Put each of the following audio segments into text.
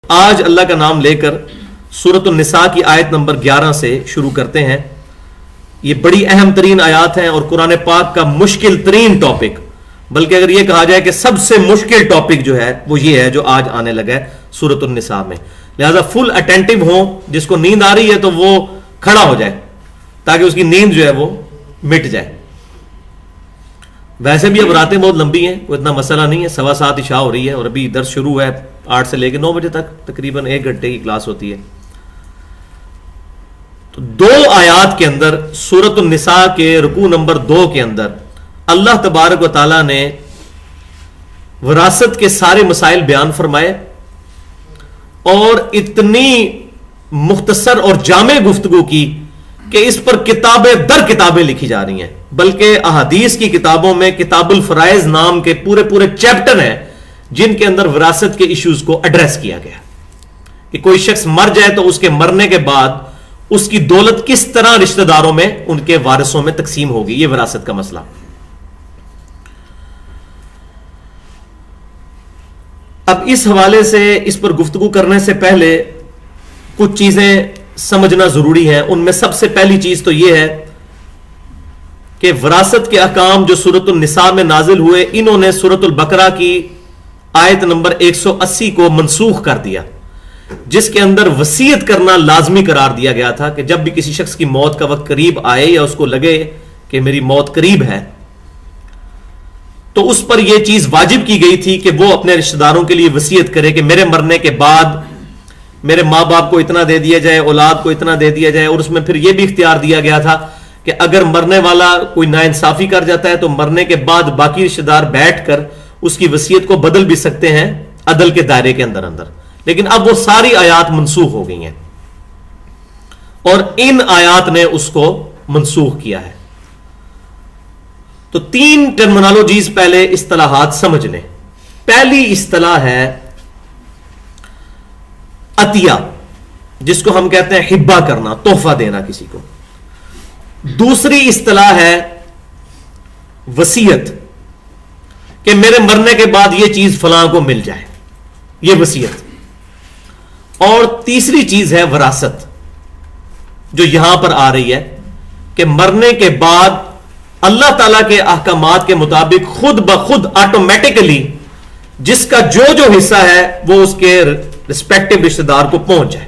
آج اللہ کا نام لے کر سورۃ النساء کی آیت نمبر 11 سے شروع کرتے ہیں. یہ بڑی اہم ترین آیات ہیں اور قرآن پاک کا مشکل ترین ٹاپک، بلکہ اگر یہ کہا جائے کہ سب سے مشکل ٹاپک جو ہے وہ یہ ہے جو آج آنے لگا ہے سورۃ النساء میں. لہذا فل اٹینٹو ہوں، جس کو نیند آ رہی ہے تو وہ کھڑا ہو جائے تاکہ اس کی نیند جو ہے وہ مٹ جائے. ویسے بھی اب راتیں بہت لمبی ہیں، کوئی اتنا مسئلہ نہیں ہے. 7:15 عشاء ہو رہی ہے اور ابھی درس شروع ہے 8 سے لے کے 9 بجے تک، تقریباً 1 گھنٹے کی کلاس ہوتی ہے. تو 2 آیات کے اندر سورۃ النساء کے رکوع نمبر 2 کے اندر اللہ تبارک و تعالی نے وراثت کے سارے مسائل بیان فرمائے اور اتنی مختصر اور جامع گفتگو کی کہ اس پر کتابیں در کتابیں لکھی جا رہی ہیں. بلکہ احادیث کی کتابوں میں کتاب الفرائض نام کے پورے چیپٹر ہیں جن کے اندر وراثت کے ایشوز کو ایڈریس کیا گیا کہ کوئی شخص مر جائے تو اس کے مرنے کے بعد اس کی دولت کس طرح رشتہ داروں میں ان کے وارثوں میں تقسیم ہوگی. یہ وراثت کا مسئلہ. اب اس حوالے سے اس پر گفتگو کرنے سے پہلے کچھ چیزیں سمجھنا ضروری ہے. ان میں سب سے پہلی چیز تو یہ ہے کہ وراثت کے احکام جو سورۃ النساء میں نازل ہوئے، انہوں نے سورۃ البقرہ کی آیت نمبر 180 کو منسوخ کر دیا، جس کے اندر وصیت کرنا لازمی قرار دیا گیا تھا کہ جب بھی کسی شخص کی موت کا وقت قریب آئے یا اس کو لگے کہ میری موت قریب ہے تو اس پر یہ چیز واجب کی گئی تھی کہ وہ اپنے رشتہ داروں کے لیے وصیت کرے کہ میرے مرنے کے بعد میرے ماں باپ کو اتنا دے دیا جائے، اولاد کو اتنا دے دیا جائے. اور اس میں پھر یہ بھی اختیار دیا گیا تھا کہ اگر مرنے والا کوئی ناانصافی کر جاتا ہے تو مرنے کے بعد باقی رشتہ دار بیٹھ کر اس کی وصیت کو بدل بھی سکتے ہیں عدل کے دائرے کے اندر. لیکن اب وہ ساری آیات منسوخ ہو گئی ہیں اور ان آیات نے اس کو منسوخ کیا ہے. تو 3 ٹرمینالوجیز پہلے اصطلاحات سمجھ لیں. پہلی اصطلاح ہے عطیہ، جس کو ہم کہتے ہیں ہبہ کرنا، تحفہ دینا کسی کو. دوسری اصطلاح ہے وصیت، کہ میرے مرنے کے بعد یہ چیز فلاں کو مل جائے، یہ وصیت. اور تیسری چیز ہے وراثت، جو یہاں پر آ رہی ہے کہ مرنے کے بعد اللہ تعالی کے احکامات کے مطابق خود بخود آٹومیٹکلی جس کا جو حصہ ہے وہ اس کے رسپیکٹو رشتہ دار کو پہنچ جائے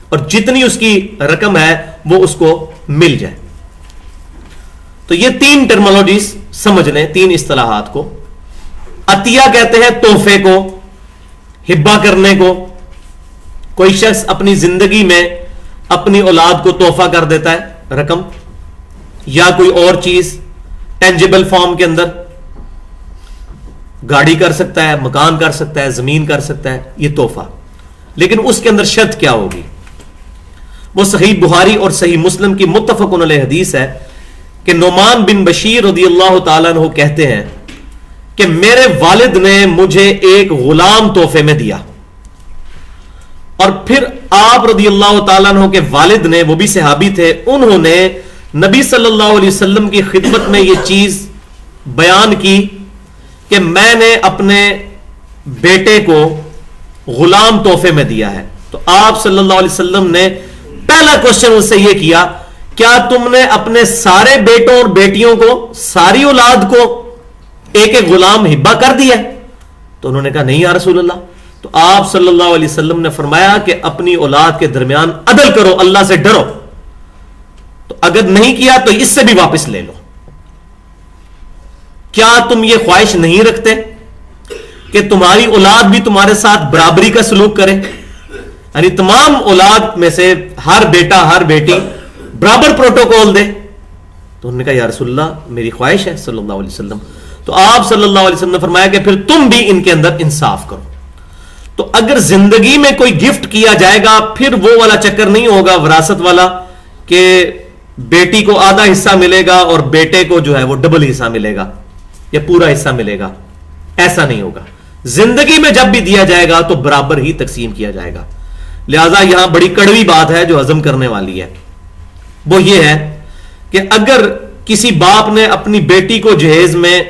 اور جتنی اس کی رقم ہے وہ اس کو مل جائے. تو یہ 3 ٹرمینالوجیز سمجھ لیں، 3 اصطلاحات کو. عطیہ کہتے ہیں تحفے کو، ہبہ کرنے کو. کوئی شخص اپنی زندگی میں اپنی اولاد کو تحفہ کر دیتا ہے، رقم یا کوئی اور چیز ٹینجیبل فارم کے اندر، گاڑی کر سکتا ہے، مکان کر سکتا ہے، زمین کر سکتا ہے، یہ تحفہ. لیکن اس کے اندر شرط کیا ہوگی؟ وہ صحیح بخاری اور صحیح مسلم کی متفق علیہ حدیث ہے کہ نعمان بن بشیر رضی اللہ تعالیٰ عنہ کہتے ہیں کہ میرے والد نے مجھے ایک غلام تحفے میں دیا، اور پھر آپ رضی اللہ تعالیٰ عنہ کے والد نے، وہ بھی صحابی تھے، انہوں نے نبی صلی اللہ علیہ وسلم کی خدمت میں یہ چیز بیان کی کہ میں نے اپنے بیٹے کو غلام تحفے میں دیا ہے. تو آپ صلی اللہ علیہ وسلم نے پہلا کوشچن اس سے یہ کیا، کیا تم نے اپنے سارے بیٹوں اور بیٹیوں کو، ساری اولاد کو ایک ایک غلام ہبہ کر دیا؟ تو انہوں نے کہا نہیں یا رسول اللہ. تو آپ صلی اللہ علیہ وسلم نے فرمایا کہ اپنی اولاد کے درمیان عدل کرو، اللہ سے ڈرو. تو اگر نہیں کیا تو اس سے بھی واپس لے لو. کیا تم یہ خواہش نہیں رکھتے کہ تمہاری اولاد بھی تمہارے ساتھ برابری کا سلوک کرے؟ یعنی تمام اولاد میں سے ہر بیٹا ہر بیٹی برابر پروٹوکول دے. تو انہوں نے کہا یا رسول اللہ میری خواہش ہے صلی اللہ علیہ وسلم. تو آپ صلی اللہ علیہ وسلم نے فرمایا کہ پھر تم بھی ان کے اندر انصاف کرو. تو اگر زندگی میں کوئی گفٹ کیا جائے گا پھر وہ والا چکر نہیں ہوگا وراثت والا کہ بیٹی کو آدھا حصہ ملے گا اور بیٹے کو جو ہے وہ ڈبل حصہ ملے گا یا پورا حصہ ملے گا. ایسا نہیں ہوگا. زندگی میں جب بھی دیا جائے گا تو برابر ہی تقسیم کیا جائے گا. لہذا یہاں بڑی کڑوی بات ہے جو ہضم کرنے والی ہے، وہ یہ ہے کہ اگر کسی باپ نے اپنی بیٹی کو جہیز میں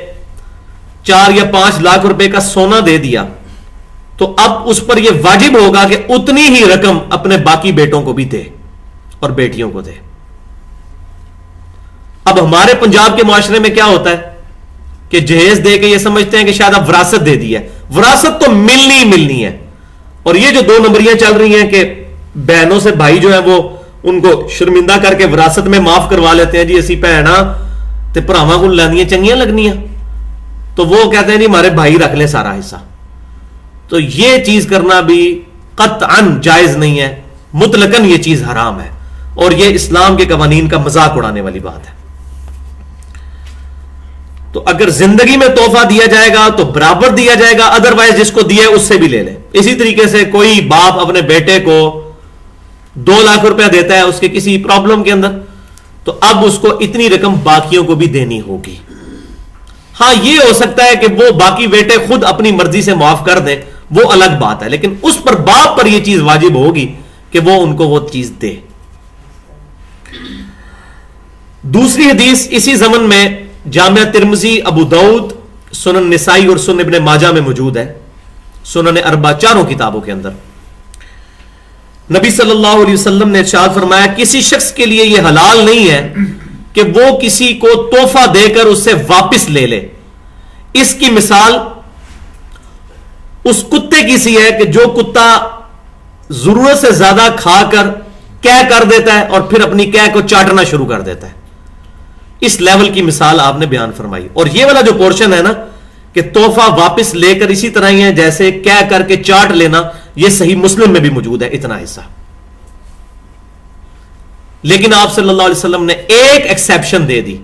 4 یا 5 لاکھ روپے کا سونا دے دیا تو اب اس پر یہ واجب ہوگا کہ اتنی ہی رقم اپنے باقی بیٹوں کو بھی دے اور بیٹیوں کو دے. اب ہمارے پنجاب کے معاشرے میں کیا ہوتا ہے کہ جہیز دے کے یہ سمجھتے ہیں کہ شاید اب وراثت دے دی ہے. وراثت تو ملنی ہی ملنی ہے. اور یہ جو 2 نمبریاں چل رہی ہیں کہ بہنوں سے بھائی جو ہے وہ ان کو شرمندہ کر کے وراثت میں معاف کروا لیتے ہیں, جی اسی بھنا تے بھراواں کو لانیاں چنگیاں لگنیاں, تو وہ کہتے ہیں جی ہمارے بھائی رکھ لیں سارا حصہ. تو یہ چیز کرنا بھی قطعاً جائز نہیں ہے, مطلقاً یہ چیز حرام ہے, اور یہ اسلام کے قوانین کا مذاق اڑانے والی بات ہے. تو اگر زندگی میں تحفہ دیا جائے گا تو برابر دیا جائے گا, ادروائز جس کو دیا ہے اس سے بھی لے لے. اسی طریقے سے کوئی باپ اپنے بیٹے کو 2 لاکھ روپیہ دیتا ہے اس کے کسی پرابلم کے اندر, تو اب اس کو اتنی رقم باقیوں کو بھی دینی ہوگی. ہاں یہ ہو سکتا ہے کہ وہ باقی بیٹے خود اپنی مرضی سے معاف کر دیں, وہ الگ بات ہے, لیکن اس پر باپ پر یہ چیز واجب ہوگی کہ وہ ان کو وہ چیز دے. دوسری حدیث اسی زمن میں جامعہ ترمذی, ابو داؤد, سنن نسائی اور سنن ابن ماجہ میں موجود ہے, سنن اربع چاروں کتابوں کے اندر. نبی صلی اللہ علیہ وسلم نے ارشاد فرمایا کسی شخص کے لیے یہ حلال نہیں ہے کہ وہ کسی کو تحفہ دے کر اس سے واپس لے لے. اس کی مثال اس کتے کی سی ہے کہ جو کتا ضرورت سے زیادہ کھا کر کیا کر دیتا ہے اور پھر اپنی کیا کو چاٹنا شروع کر دیتا ہے. اس لیول کی مثال آپ نے بیان فرمائی. اور یہ والا جو پورشن ہے نا کہ تحفہ واپس لے کر اسی طرح ہی ہے جیسے کیا کر کے چاٹ لینا, یہ صحیح مسلم میں بھی موجود ہے اتنا حصہ. لیکن آپ صلی اللہ علیہ وسلم نے ایک ایکسیپشن دے دی.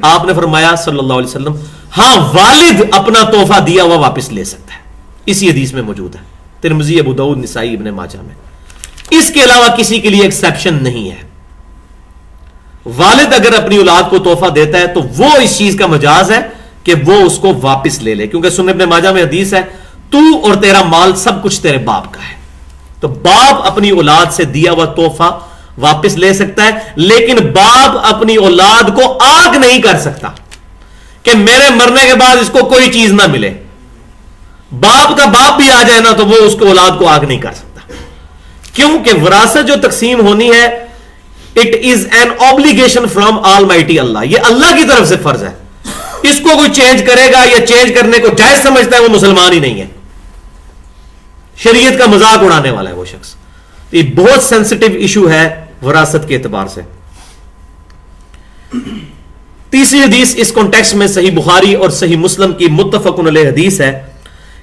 آپ نے فرمایا صلی اللہ علیہ وسلم ہاں والد اپنا تحفہ دیا ہوا واپس لے سکتا ہے. اسی حدیث میں موجود ہے, ترمذی, ابو داؤد, نسائی, ابن ماجہ میں. اس کے علاوہ کسی کے لیے ایکسیپشن نہیں ہے. والد اگر اپنی اولاد کو تحفہ دیتا ہے تو وہ اس چیز کا مجاز ہے کہ وہ اس کو واپس لے لے, کیونکہ سنن ابن ماجہ میں حدیث ہے تو اور تیرا مال سب کچھ تیرے باپ کا ہے. تو باپ اپنی اولاد سے دیا ہوا تحفہ واپس لے سکتا ہے, لیکن باپ اپنی اولاد کو آگ نہیں کر سکتا کہ میرے مرنے کے بعد اس کو کوئی چیز نہ ملے. باپ کا باپ بھی آ جائے نا تو وہ اس کو اولاد کو آگ نہیں کر سکتا, کیونکہ وراثت جو تقسیم ہونی ہے it is an obligation from almighty Allah, یہ اللہ کی طرف سے فرض ہے. اس کو کوئی چینج کرے گا یا چینج کرنے کو جائز سمجھتا ہے وہ مسلمان ہی نہیں ہے, شریعت کا مذاق اڑانے والا ہے وہ شخص. یہ بہت سینسٹیو ایشو ہے وراثت کے اعتبار سے. تیسری حدیث اس کانٹیکسٹ میں صحیح بخاری اور صحیح مسلم کی متفق علیہ حدیث ہے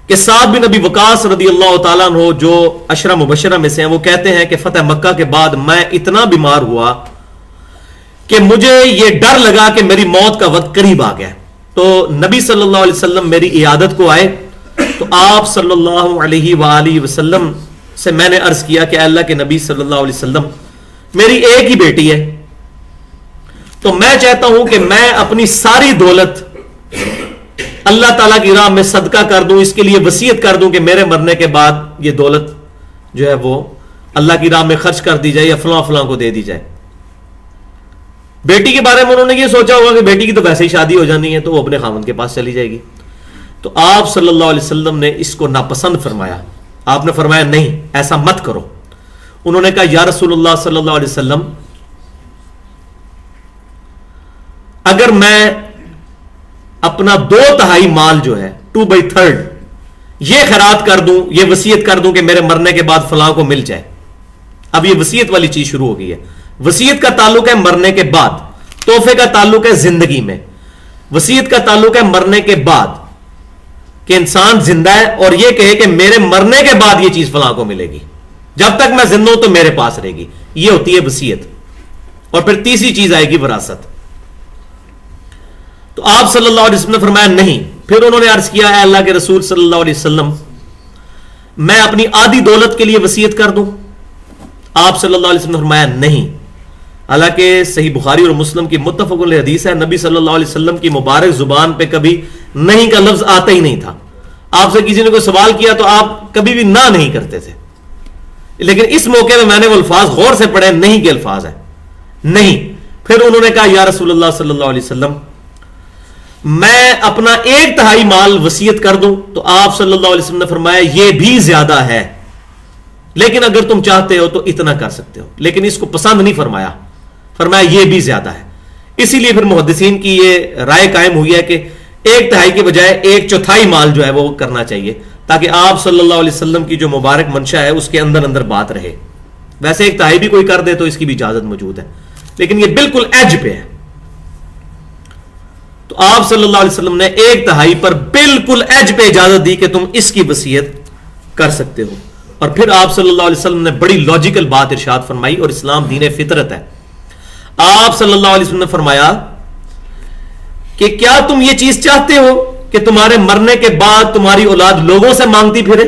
کہ سعد بن ابی وقاص رضی اللہ تعالیٰ عنہ جو عشرہ مبشرہ میں سے ہیں, وہ کہتے ہیں کہ فتح مکہ کے بعد میں اتنا بیمار ہوا کہ مجھے یہ ڈر لگا کہ میری موت کا وقت قریب آ گیا. تو نبی صلی اللہ علیہ وسلم میری عیادت کو آئے, تو آپ صلی اللہ علیہ وآلہ وسلم سے میں نے عرض کیا کہ اللہ کے نبی صلی اللہ علیہ وسلم میری ایک ہی بیٹی ہے, تو میں چاہتا ہوں کہ میں اپنی ساری دولت اللہ تعالیٰ کی راہ میں صدقہ کر دوں, اس کے لیے وصیت کر دوں کہ میرے مرنے کے بعد یہ دولت جو ہے وہ اللہ کی راہ میں خرچ کر دی جائے یا فلاں فلاں کو دے دی جائے. بیٹی کے بارے میں انہوں نے یہ سوچا ہوگا کہ بیٹی کی تو ویسے ہی شادی ہو جانی ہے تو وہ اپنے خاوند کے پاس چلی جائے گی. تو آپ صلی اللہ علیہ وسلم نے اس کو ناپسند فرمایا. آپ نے فرمایا نہیں ایسا مت کرو. انہوں نے کہا یا رسول اللہ صلی اللہ علیہ وسلم اگر میں اپنا 2/3 مال جو ہے 2/3 یہ خیرات کر دوں, یہ وصیت کر دوں کہ میرے مرنے کے بعد فلاں کو مل جائے. اب یہ وصیت والی چیز شروع ہو گئی ہے. وصیت کا تعلق ہے مرنے کے بعد, تحفے کا تعلق ہے زندگی میں. وصیت کا تعلق ہے مرنے کے بعد کہ انسان زندہ ہے اور یہ کہے کہ میرے مرنے کے بعد یہ چیز فلاں کو ملے گی, جب تک میں زندہ ہوں تو میرے پاس رہے گی. یہ ہوتی ہے وصیت. اور پھر تیسری چیز آئے گی وراثت. تو آپ صلی اللہ علیہ وسلم نے فرمایا نہیں. پھر انہوں نے عرض کیا اے اللہ کے رسول صلی اللہ علیہ وسلم میں اپنی آدھی دولت کے لیے وصیت کر دوں. آپ صلی اللہ علیہ وسلم نے فرمایا نہیں. حالانکہ صحیح بخاری اور مسلم کی متفق علیہ حدیث ہے, نبی صلی اللہ علیہ وسلم کی مبارک زبان پہ کبھی نہیں کا لفظ آتا ہی نہیں تھا. آپ سے کسی نے کوئی سوال کیا تو آپ کبھی بھی نہ نہیں کرتے تھے, لیکن اس موقع میں نے وہ الفاظ غور سے پڑھے, نہیں کے الفاظ ہیں نہیں. پھر انہوں نے کہا یا رسول اللہ صلی اللہ علیہ وسلم میں اپنا 1/3 مال وصیت کر دوں، تو آپ صلی اللہ علیہ وسلم نے فرمایا یہ بھی زیادہ ہے، لیکن اگر تم چاہتے ہو تو اتنا کر سکتے ہو، لیکن اس کو پسند نہیں فرمایا، فرمایا یہ بھی زیادہ ہے۔ اسی لیے پھر محدثین کی یہ رائے قائم ہوئی ہے کہ 1/3 کے بجائے 1/4 مال جو ہے وہ کرنا چاہیے، تاکہ آپ صلی اللہ علیہ وسلم کی جو مبارک منشا ہے اس کے اندر اندر بات رہے۔ ویسے 1/3 بھی کوئی کر دے تو اس کی بھی اجازت موجود ہے، لیکن یہ بالکل ایج پہ ہے۔ تو آپ صلی اللہ علیہ وسلم نے 1/3 پر بالکل ایج پہ اجازت دی کہ تم اس کی وصیت کر سکتے ہو۔ اور پھر آپ صلی اللہ علیہ وسلم نے بڑی لاجیکل بات ارشاد فرمائی، اور اسلام دین فطرت ہے۔ آپ صلی اللہ علیہ وسلم نے فرمایا کہ کیا تم یہ چیز چاہتے ہو کہ تمہارے مرنے کے بعد تمہاری اولاد لوگوں سے مانگتی پھرے؟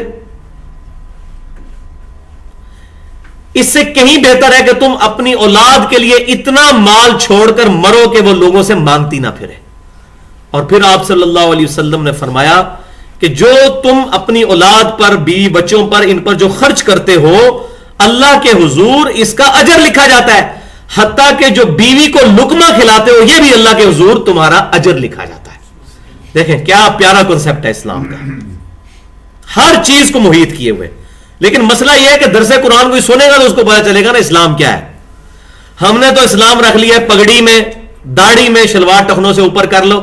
اس سے کہیں بہتر ہے کہ تم اپنی اولاد کے لیے اتنا مال چھوڑ کر مرو کہ وہ لوگوں سے مانگتی نہ پھرے۔ اور پھر آپ صلی اللہ علیہ وسلم نے فرمایا کہ جو تم اپنی اولاد پر، بیوی بچوں پر، ان پر جو خرچ کرتے ہو، اللہ کے حضور اس کا اجر لکھا جاتا ہے، حتیٰ کہ جو بیوی کو لقمہ کھلاتے ہو یہ بھی اللہ کے حضور تمہارا اجر لکھا جاتا ہے۔ دیکھیں کیا پیارا کنسپٹ ہے اسلام کا، ہر چیز کو محیط کیے ہوئے۔ لیکن مسئلہ یہ ہے کہ درس قرآن کوئی سنے گا تو اس کو پتا چلے گا نا اسلام کیا ہے۔ ہم نے تو اسلام رکھ لیا ہے پگڑی میں، داڑھی میں، شلوار ٹخنوں سے اوپر کر لو،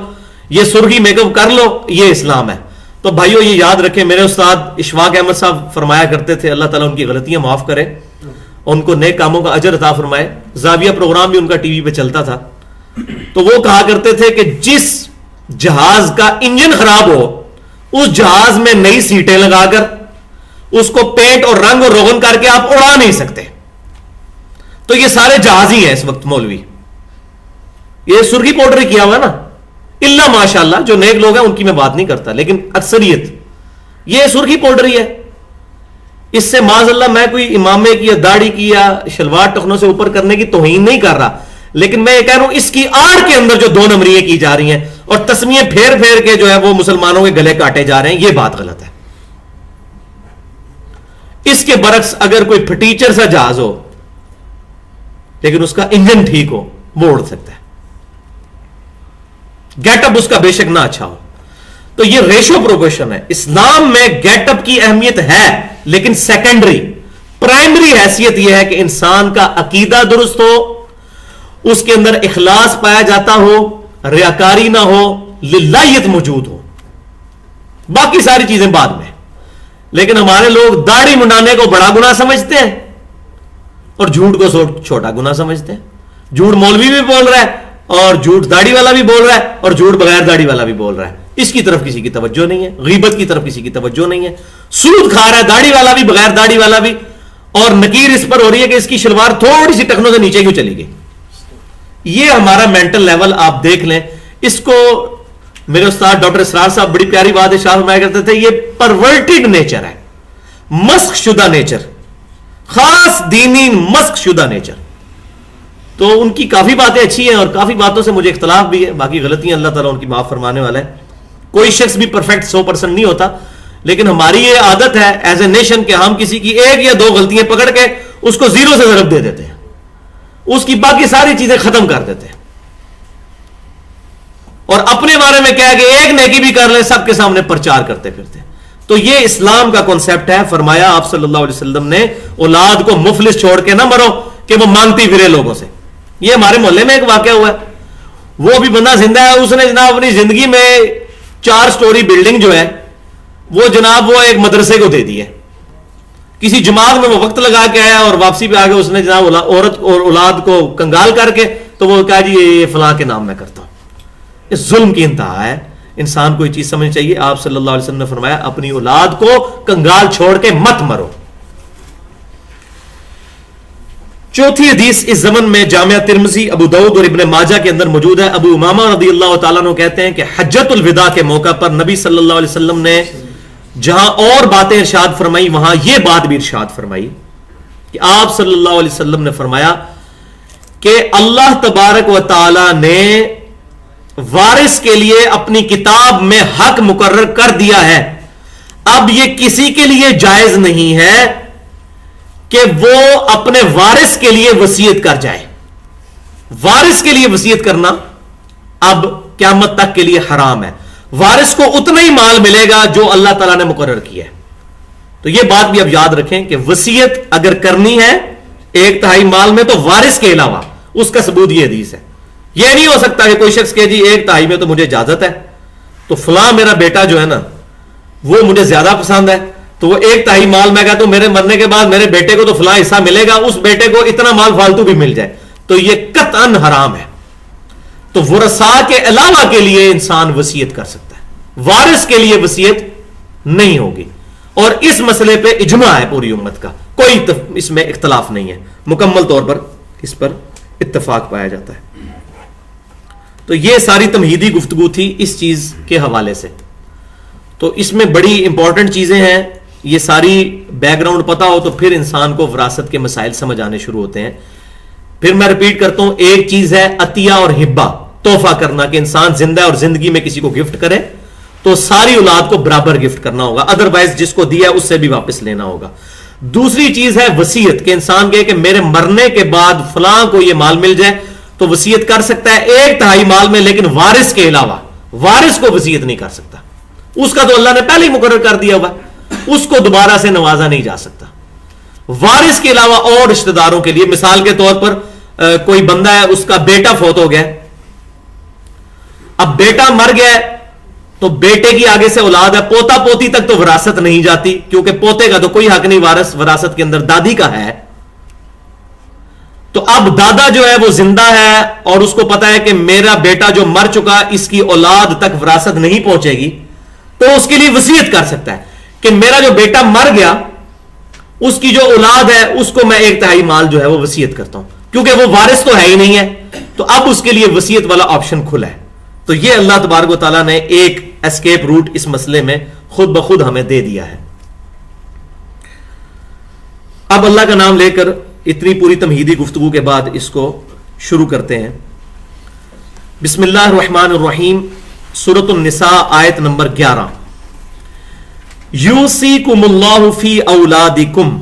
یہ سرخی میک اپ کر لو، یہ اسلام ہے۔ تو بھائیو یہ یاد رکھیں، میرے استاد اشفاق احمد صاحب فرمایا کرتے تھے، اللہ تعالیٰ ان کی غلطیاں معاف کرے، ان کو نیک کاموں کا اجر عطا فرمائے۔ زاویہ پروگرام بھی ان کا ٹی وی پہ چلتا تھا، تو وہ کہا کرتے تھے کہ جس جہاز کا انجن خراب ہو اس جہاز میں نئی سیٹیں لگا کر اس کو پینٹ اور رنگ اور روغن کر کے آپ اڑا نہیں سکتے۔ تو یہ سارے جہاز ہی ہیں اس وقت مولوی، یہ سرخی پاؤڈر کیا ہوا ہے نا، اللہ ماشاءاللہ جو نیک لوگ ہیں ان کی میں بات نہیں کرتا، لیکن اکثریت یہ سرخی پاؤڈر ہی ہے۔ اس سے معاذ اللہ میں کوئی امامے کی یا داڑھی کی یا شلوار ٹخنوں سے اوپر کرنے کی توہین نہیں کر رہا، لیکن میں یہ کہہ رہا ہوں اس کی آڑ کے اندر جو 2 نمبریاں کی جا رہی ہیں اور تسمیے پھیر پھیر کے جو ہے وہ مسلمانوں کے گلے کاٹے جا رہے ہیں، یہ بات غلط ہے۔ اس کے برعکس اگر کوئی پھٹیچر سا جہاز ہو لیکن اس کا انجن ٹھیک ہو وہ اڑ سکتا ہے، گیٹ اپ اس کا بے شک نہ اچھا ہو۔ تو یہ ریشو پروپورشن ہے۔ اسلام میں گیٹ اپ کی اہمیت ہے، لیکن سیکنڈری، پرائمری حیثیت یہ ہے کہ انسان کا عقیدہ درست ہو، اس کے اندر اخلاص پایا جاتا ہو، ریاکاری نہ ہو، للہیت موجود ہو، باقی ساری چیزیں بعد میں۔ لیکن ہمارے لوگ داڑھی منڈانے کو بڑا گناہ سمجھتے ہیں اور جھوٹ کو چھوٹا گناہ سمجھتے ہیں۔ جھوٹ مولوی بھی بول رہا ہے اور جھوٹ داڑھی والا بھی بول رہا ہے اور جھوٹ بغیر داڑھی والا بھی بول رہا ہے، اس کی طرف کسی کی توجہ نہیں ہے، غیبت کی طرف کسی کی توجہ نہیں ہے۔ سود کھا رہا ہے داڑھی والا بھی بغیر داڑھی والا بھی، اور نکیر اس پر ہو رہی ہے کہ اس کی شلوار تھوڑی سی ٹخنوں سے نیچے کیوں چلی گئی۔ یہ ہمارا مینٹل لیول آپ دیکھ لیں۔ اس کو میرے استاد ڈاکٹر اسرار صاحب بڑی پیاری بات ارشاد فرمایا کرتے تھے، یہ پرورٹڈ نیچر ہے، مسخ شدہ نیچر، خاص دینی مسخ شدہ نیچر۔ تو ان کی کافی باتیں اچھی ہیں اور کافی باتوں سے مجھے اختلاف بھی ہے، باقی غلطیاں اللہ تعالیٰ ان کی معاف فرمانے والا ہے۔ کوئی شخص بھی پرفیکٹ 100% نہیں ہوتا، لیکن ہماری یہ عادت ہے ایز اے نیشن کہ ہم کسی کی 1 یا 2 غلطیاں پکڑ کے اس کو 0 سے ضرب دے دیتے ہیں، اس کی باقی ساری چیزیں ختم کر دیتے ہیں، اور اپنے بارے میں کہہ کہ ایک نیکی بھی کر لیں سب کے سامنے پرچار کرتے پھرتے ہیں۔ تو یہ اسلام کا کانسیپٹ ہے۔ فرمایا آپ صلی اللہ علیہ وسلم نے اولاد کو مفلس چھوڑ کے نہ مرو کہ وہ مانگتی پھرے لوگوں سے۔ یہ ہمارے محلے میں ایک واقعہ ہوا ہے، وہ بھی بندہ زندہ ہے، اس نے جناب اپنی زندگی میں 4 سٹوری بلڈنگ جو ہے وہ جناب وہ ایک مدرسے کو دے دی ہے۔ کسی جماعت میں وہ وقت لگا کے آیا اور واپسی پہ آگے اس نے جناب عورت اور اولاد کو کنگال کر کے تو وہ کہا جی یہ فلاں کے نام میں کرتا ہوں۔ اس ظلم کی انتہا ہے، انسان کو یہ چیز سمجھنی چاہیے۔ آپ صلی اللہ علیہ وسلم نے فرمایا اپنی اولاد کو کنگال چھوڑ کے مت مرو۔ چوتھی حدیث اس زمن میں جامعہ ترمذی، ابو داؤد اور ابن ماجہ کے اندر موجود ہے۔ ابو امامہ رضی اللہ تعالیٰ عنہ کہتے ہیں کہ حجۃ الوداع کے موقع پر نبی صلی اللہ علیہ وسلم نے جہاں اور باتیں ارشاد فرمائی وہاں یہ بات بھی ارشاد فرمائی کہ آپ صلی اللہ علیہ وسلم نے فرمایا کہ اللہ تبارک و تعالی نے وارث کے لیے اپنی کتاب میں حق مقرر کر دیا ہے، اب یہ کسی کے لیے جائز نہیں ہے کہ وہ اپنے وارث کے لیے وصیت کر جائے۔ وارث کے لیے وصیت کرنا اب قیامت تک کے لیے حرام ہے. وارث کو اتنا ہی مال ملے گا جو اللہ تعالیٰ نے مقرر کیا ہے. تو یہ بات بھی اب یاد رکھیں کہ وصیت اگر کرنی ہے 1/3 مال میں تو وارث کے علاوہ، اس کا ثبوت یہ حدیث ہے. یہ نہیں ہو سکتا کہ کوئی شخص کہے جی 1/3 میں تو مجھے اجازت ہے، تو فلاں میرا بیٹا جو ہے نا وہ مجھے زیادہ پسند ہے، تو وہ 1/3 مال میں کہتا ہوں میرے مرنے کے بعد میرے بیٹے کو تو فلاں حصہ ملے گا، اس بیٹے کو اتنا مال فالتو بھی مل جائے، تو یہ قطعاً حرام ہے. تو ورثاء کے علاوہ کے لیے انسان وصیت کر سکتا ہے، وارث کے لیے وصیت نہیں ہوگی. اور اس مسئلے پہ اجماع ہے پوری امت کا، کوئی اس میں اختلاف نہیں ہے، مکمل طور پر اس پر اتفاق پایا جاتا ہے. تو یہ ساری تمہیدی گفتگو تھی اس چیز کے حوالے سے. تو اس میں بڑی امپورٹنٹ چیزیں ہیں، یہ ساری بیک گراؤنڈ پتا ہو تو پھر انسان کو وراثت کے مسائل سمجھ آنے شروع ہوتے ہیں. پھر میں ریپیٹ کرتا ہوں، ایک چیز ہے عطیہ اور ہبہ، تحفہ کرنا، کہ انسان زندہ ہے اور زندگی میں کسی کو گفٹ کرے تو ساری اولاد کو برابر گفٹ کرنا ہوگا، ادروائز جس کو دیا اس سے بھی واپس لینا ہوگا. دوسری چیز ہے وصیت، کہ انسان کہے کہ میرے مرنے کے بعد فلاں کو یہ مال مل جائے، تو وصیت کر سکتا ہے 1/3 مال میں، لیکن وارث کے علاوہ وارث کو وصیت نہیں کر سکتا. اس کا تو اللہ نے پہلے ہی مقرر کر دیا ہوا، اس کو دوبارہ سے نوازا نہیں جا سکتا. وارث کے علاوہ اور رشتہ داروں کے لیے، مثال کے طور پر کوئی بندہ ہے، اس کا بیٹا فوت ہو گیا، اب بیٹا مر گیا تو بیٹے کی آگے سے اولاد ہے، پوتا پوتی تک تو وراثت نہیں جاتی، کیونکہ پوتے کا تو کوئی حق نہیں وراثت کے اندر، دادی کا ہے. تو اب دادا جو ہے وہ زندہ ہے اور اس کو پتا ہے کہ میرا بیٹا جو مر چکا اس کی اولاد تک وراثت نہیں پہنچے گی، تو اس کے لیے وصیت کر سکتا ہے کہ میرا جو بیٹا مر گیا اس کی جو اولاد ہے اس کو میں 1/3 مال جو ہے وہ وصیت کرتا ہوں، کیونکہ وہ وارث تو ہے ہی نہیں ہے. تو اب اس کے لیے وصیت والا آپشن کھلا ہے. تو یہ اللہ تبارک و تعالیٰ نے ایک اسکیپ روٹ اس مسئلے میں خود بخود ہمیں دے دیا ہے. اب اللہ کا نام لے کر اتنی پوری تمہیدی گفتگو کے بعد اس کو شروع کرتے ہیں. بسم اللہ الرحمن الرحیم، سورۃ النساء آیت نمبر 11. یوصیکم اللہ فی اولادکم،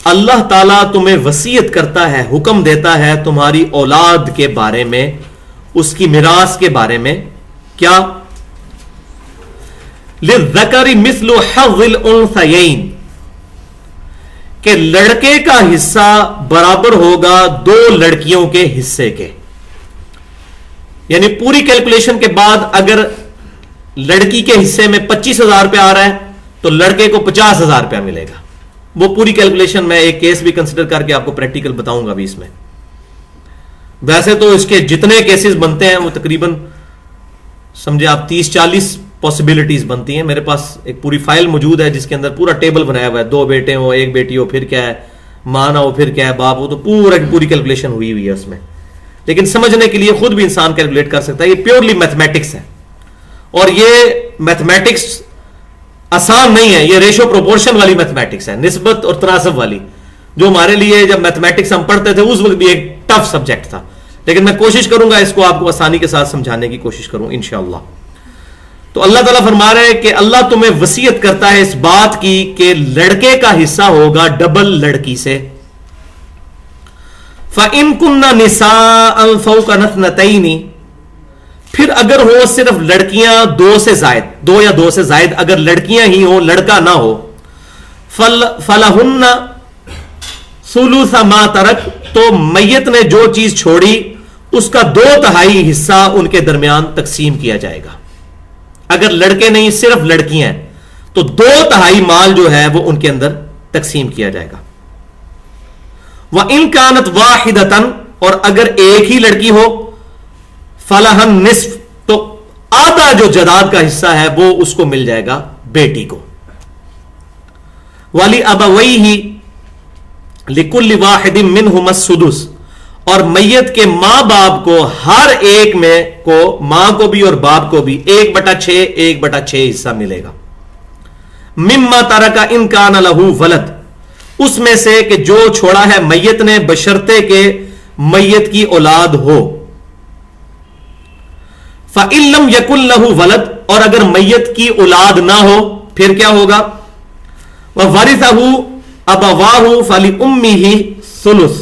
اللہ تعالیٰ تمہیں وصیت کرتا ہے، حکم دیتا ہے تمہاری اولاد کے بارے میں، اس کی میراث کے بارے میں. کیا؟ للذکر مثل حظ الانثیین، کہ لڑکے کا حصہ برابر ہوگا 2 لڑکیوں کے حصے کے. یعنی پوری کیلکولیشن کے بعد اگر لڑکی کے حصے میں 25,000 روپیہ آ رہا ہے تو لڑکے کو 50,000 روپیہ ملے گا. وہ پوری کیلکولیشن میں ایک کیس بھی کنسیڈر کر کے آپ کو پریکٹیکل بتاؤں گا بھی اس میں. ویسے تو اس کے جتنے کیسز بنتے ہیں وہ تقریباً سمجھے آپ 30-40 پاسبلٹیز بنتی ہیں. میرے پاس ایک پوری فائل موجود ہے جس کے اندر پورا ٹیبل بنایا ہوا ہے، 2 بیٹے ہو، 1 بیٹی ہو، پھر کیا ہے ماں نہ ہو، پھر کیا ہے باپ ہو، تو پوری کیلکولیشن ہوئی ہے اس میں. لیکن سمجھنے کے لیے خود بھی انسان کیلکولیٹ کر سکتا ہے. یہ پیورلی میتھمیٹکس ہے، اور یہ میتھمیٹکس آسان نہیں ہے، یہ ریشو پروپورشن والی میتھمیٹکس ہے، نسبت اور تناسب والی، جو ہمارے لیے جب میتھمیٹکس ہم پڑھتے تھے اس وقت بھی ایک ٹف سبجیکٹ تھا. لیکن میں کوشش کروں گا اس کو آپ کو آسانی کے ساتھ سمجھانے کی کوشش کروں انشاءاللہ. تو اللہ تعالیٰ فرما رہے ہیں کہ اللہ تمہیں وصیت کرتا ہے اس بات کی کہ لڑکے کا حصہ ہوگا ڈبل لڑکی سے. فَإِن كُنَّ نِسَاءً فَوْقَ اثْنَتَيْنِ، پھر اگر ہو صرف لڑکیاں 2 سے زائد، 2 یا 2 سے زائد اگر لڑکیاں ہی ہوں، لڑکا نہ ہو، فَلَهُنَّ ثُلُثَ مَا تَرَكَ، تو میت نے جو چیز چھوڑی اس کا 2/3 حصہ ان کے درمیان تقسیم کیا جائے گا. اگر لڑکے نہیں صرف لڑکیاں ہیں تو 2/3 مال جو ہے وہ ان کے اندر تقسیم کیا جائے گا. وَإِن كَانَتْ وَاحِدَةً، اور اگر ایک ہی لڑکی ہو، فَلَهَا النِّصْفُ، تو آدھا جو جائیداد کا حصہ ہے وہ اس کو مل جائے گا بیٹی کو. وَلِأَبَوَيْهِ لِكُلِّ وَاحِدٍ مِّنْهُمَا السُّدُسُ، اور میت کے ماں باپ کو ہر ایک میں کو، ماں کو بھی اور باپ کو بھی 1/6 حصہ ملے گا. مما ترک ان کان لہ ولد، اس میں سے کہ جو چھوڑا ہے میت نے بشرطے کہ میت کی اولاد ہو. فَإِن لَّمْ يَكُن لَّهُ ولد، اور اگر میت کی اولاد نہ ہو پھر کیا ہوگا؟ وَوَرِثَهُ أَبَوَاهُ فَلِأُمِّهِ ثُلُث،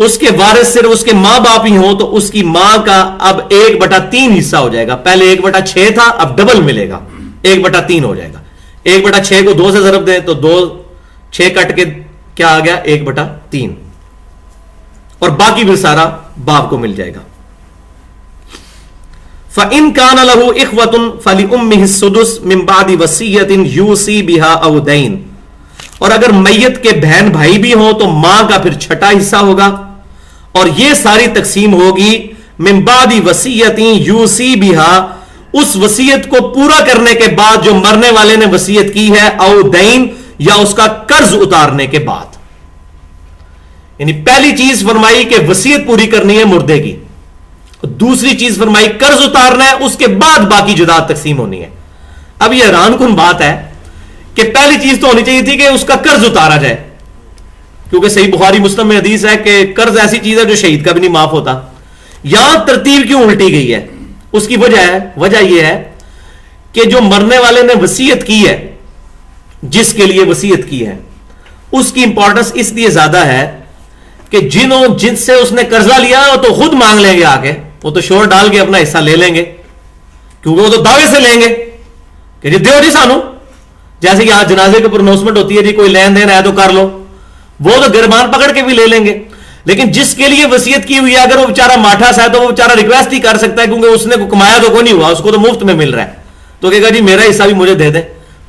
اس کے وارث صرف اس کے ماں باپ ہی ہوں تو اس کی ماں کا اب 1/3 حصہ ہو جائے گا. پہلے 1/6 تھا, اب ڈبل ملے گا, 1/3 ہو جائے گا. 1/6 کو 2 سے ضرب دیں تو 6 کٹ کے کیا آ گیا, 1/3, اور باقی بھی سارا باپ کو مل جائے گا. فَإِن كَانَ لَهُ إِخْوَةٌ فَلِأُمِّهِ السُّدُسُ مِن بَعْدِ وَصِيَّةٍ يُوصِي بِهَا أَوْ دَيْنٍ. اور اگر میت کے بہن بھائی بھی ہوں تو ماں کا پھر چھٹا حصہ ہوگا, اور یہ ساری تقسیم ہوگی من بعد وصیۃ یوصی بها, اس وصیت کو پورا کرنے کے بعد جو مرنے والے نے وصیت کی ہے, او دین, یا اس کا قرض اتارنے کے بعد. یعنی پہلی چیز فرمائی کہ وصیت پوری کرنی ہے مردے کی, دوسری چیز فرمائی قرض اتارنا ہے, اس کے بعد باقی جداد تقسیم ہونی ہے. اب یہ حیران کن بات ہے کہ پہلی چیز تو ہونی چاہیے تھی کہ اس کا قرض اتارا جائے, کیونکہ صحیح بخاری مسلم میں حدیث ہے کہ قرض ایسی چیز ہے جو شہید کا بھی نہیں معاف ہوتا. یہاں ترتیب کیوں الٹی گئی ہے, اس کی وجہ یہ ہے کہ جو مرنے والے نے وصیت کی ہے, جس کے لیے وصیت کی ہے, اس کی امپورٹنس اس لیے زیادہ ہے کہ جن سے اس نے قرضہ لیا وہ تو خود مانگ لیں گے آ کے, وہ تو شور ڈال کے اپنا حصہ لے لیں گے, کیونکہ وہ تو دعوے سے لیں گے کہ جی دیو جی سانو, جیسے کہ آج جنازے کی پرونوسمنٹ ہوتی ہے جی کوئی لین دین ہے تو کر لو, وہ تو گربان پکڑ کے بھی لے لیں گے. لیکن جس کے لیے وصیت کی ہوئی ہے اگر وہ بیچارہ ماٹھا سا ہے تو وہ بیچارہ ریکویسٹ ہی کر سکتا ہے, کیونکہ اس نے کمایا تو کوئی نہیں ہوا, اس کو تو مفت میں مل رہا ہے, تو کہے گا جی میرا حصہ بھی مجھے دے دیں,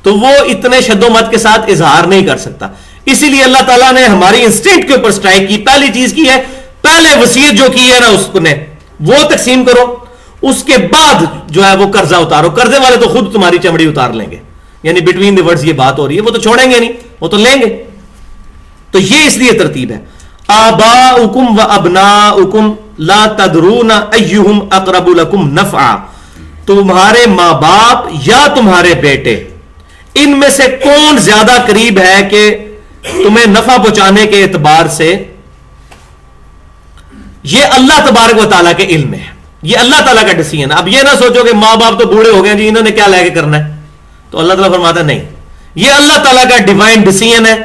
تو وہ اتنے شد و مت کے ساتھ اظہار نہیں کر سکتا. اسی لیے اللہ تعالیٰ نے ہماری انسٹنکٹ کے اوپر سٹرائک کی. پہلی چیز کی ہے, پہلے وصیت جو کی ہے نا اس نے وہ تقسیم کرو, اس کے بعد جو ہے وہ قرضہ اتارو. قرضے والے تو خود تمہاری چمڑی اتار لیں گے, یعنی بٹوین دی ورڈز یہ بات ہو رہی ہے, وہ تو چھوڑیں گے نہیں, وہ تو لیں گے. تو یہ اس لیے ترتیب ہے. آباؤکم و ابناؤکم لا تدرون ایہم اقرب لکم نفعا, تمہارے ماں باپ یا تمہارے بیٹے ان میں سے کون زیادہ قریب ہے کہ تمہیں نفع پہنچانے کے اعتبار سے, یہ اللہ تبارک و تعالیٰ کے علم ہے, یہ اللہ تعالیٰ کا ڈیسیژن ہے. اب یہ نہ سوچو کہ ماں باپ تو بوڑھے ہو گئے جی انہوں نے کیا لے کے کرنا ہے, تو اللہ تعالیٰ فرماتا ہے نہیں, یہ اللہ تعالیٰ کا ڈیوائن ڈیسیژن ہے,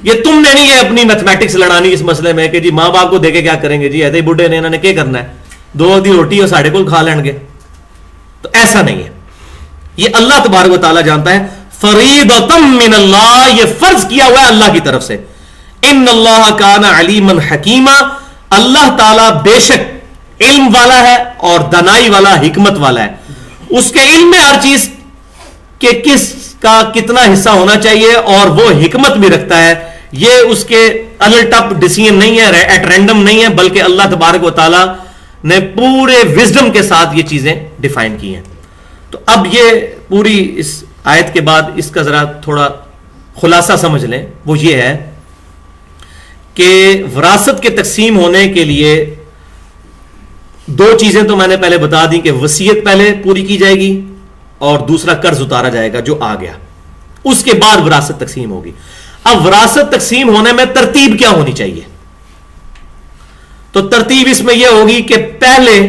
یہ تم نے نہیں یہ اپنی میتھمیٹکس لڑانی اس مسئلے میں کہ جی ماں باپ کو دے کے کیا کریں گے, جی ایسے ہی بوڑھے نے انہوں نے کیا کرنا ہے, 2 دی روٹی اور ساڑھے کو کھا لیں گے, تو ایسا نہیں ہے. یہ اللہ تبارک و تعالیٰ جانتا ہے. فریضۃ من اللہ, یہ فرض کیا ہوا ہے اللہ کی طرف سے. ان اللہ کان علیما حکیما, اللہ تعالیٰ بے شک علم والا ہے اور دانائی والا, حکمت والا ہے. اس کے علم میں ہر چیز کہ کس کا کتنا حصہ ہونا چاہیے, اور وہ حکمت بھی رکھتا ہے. یہ اس کے الٹپ ڈیسیژن نہیں ہے, ایٹ رینڈم نہیں ہے, بلکہ اللہ تبارک و تعالیٰ نے پورے وزڈم کے ساتھ یہ چیزیں ڈیفائن کی ہیں. تو اب یہ پوری اس آیت کے بعد اس کا ذرا تھوڑا خلاصہ سمجھ لیں. وہ یہ ہے کہ وراثت کے تقسیم ہونے کے لیے 2 چیزیں تو میں نے پہلے بتا دی کہ وصیت پہلے پوری کی جائے گی اور دوسرا قرض اتارا جائے گا جو آ گیا, اس کے بعد وراثت تقسیم ہوگی. اب وراثت تقسیم ہونے میں ترتیب کیا ہونی چاہیے, تو ترتیب اس میں یہ ہوگی کہ پہلے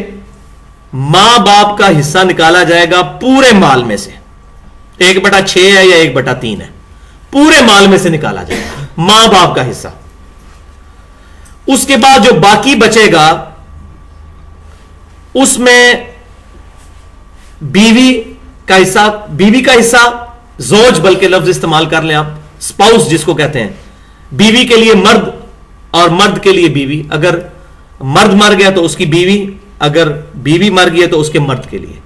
ماں باپ کا حصہ نکالا جائے گا پورے مال میں سے, 1/6 ہے یا 1/3 ہے, پورے مال میں سے نکالا جائے گا ماں باپ کا حصہ. اس کے بعد جو باقی بچے گا اس میں بیوی کا حصہ, زوج بلکہ لفظ استعمال کر لیں آپ, سپاؤس جس کو کہتے ہیں, بیوی کے لیے مرد اور مرد کے لیے بیوی. اگر مرد مر گیا تو اس کی بیوی, اگر بیوی مر گئی تو اس کے مرد کے لیے.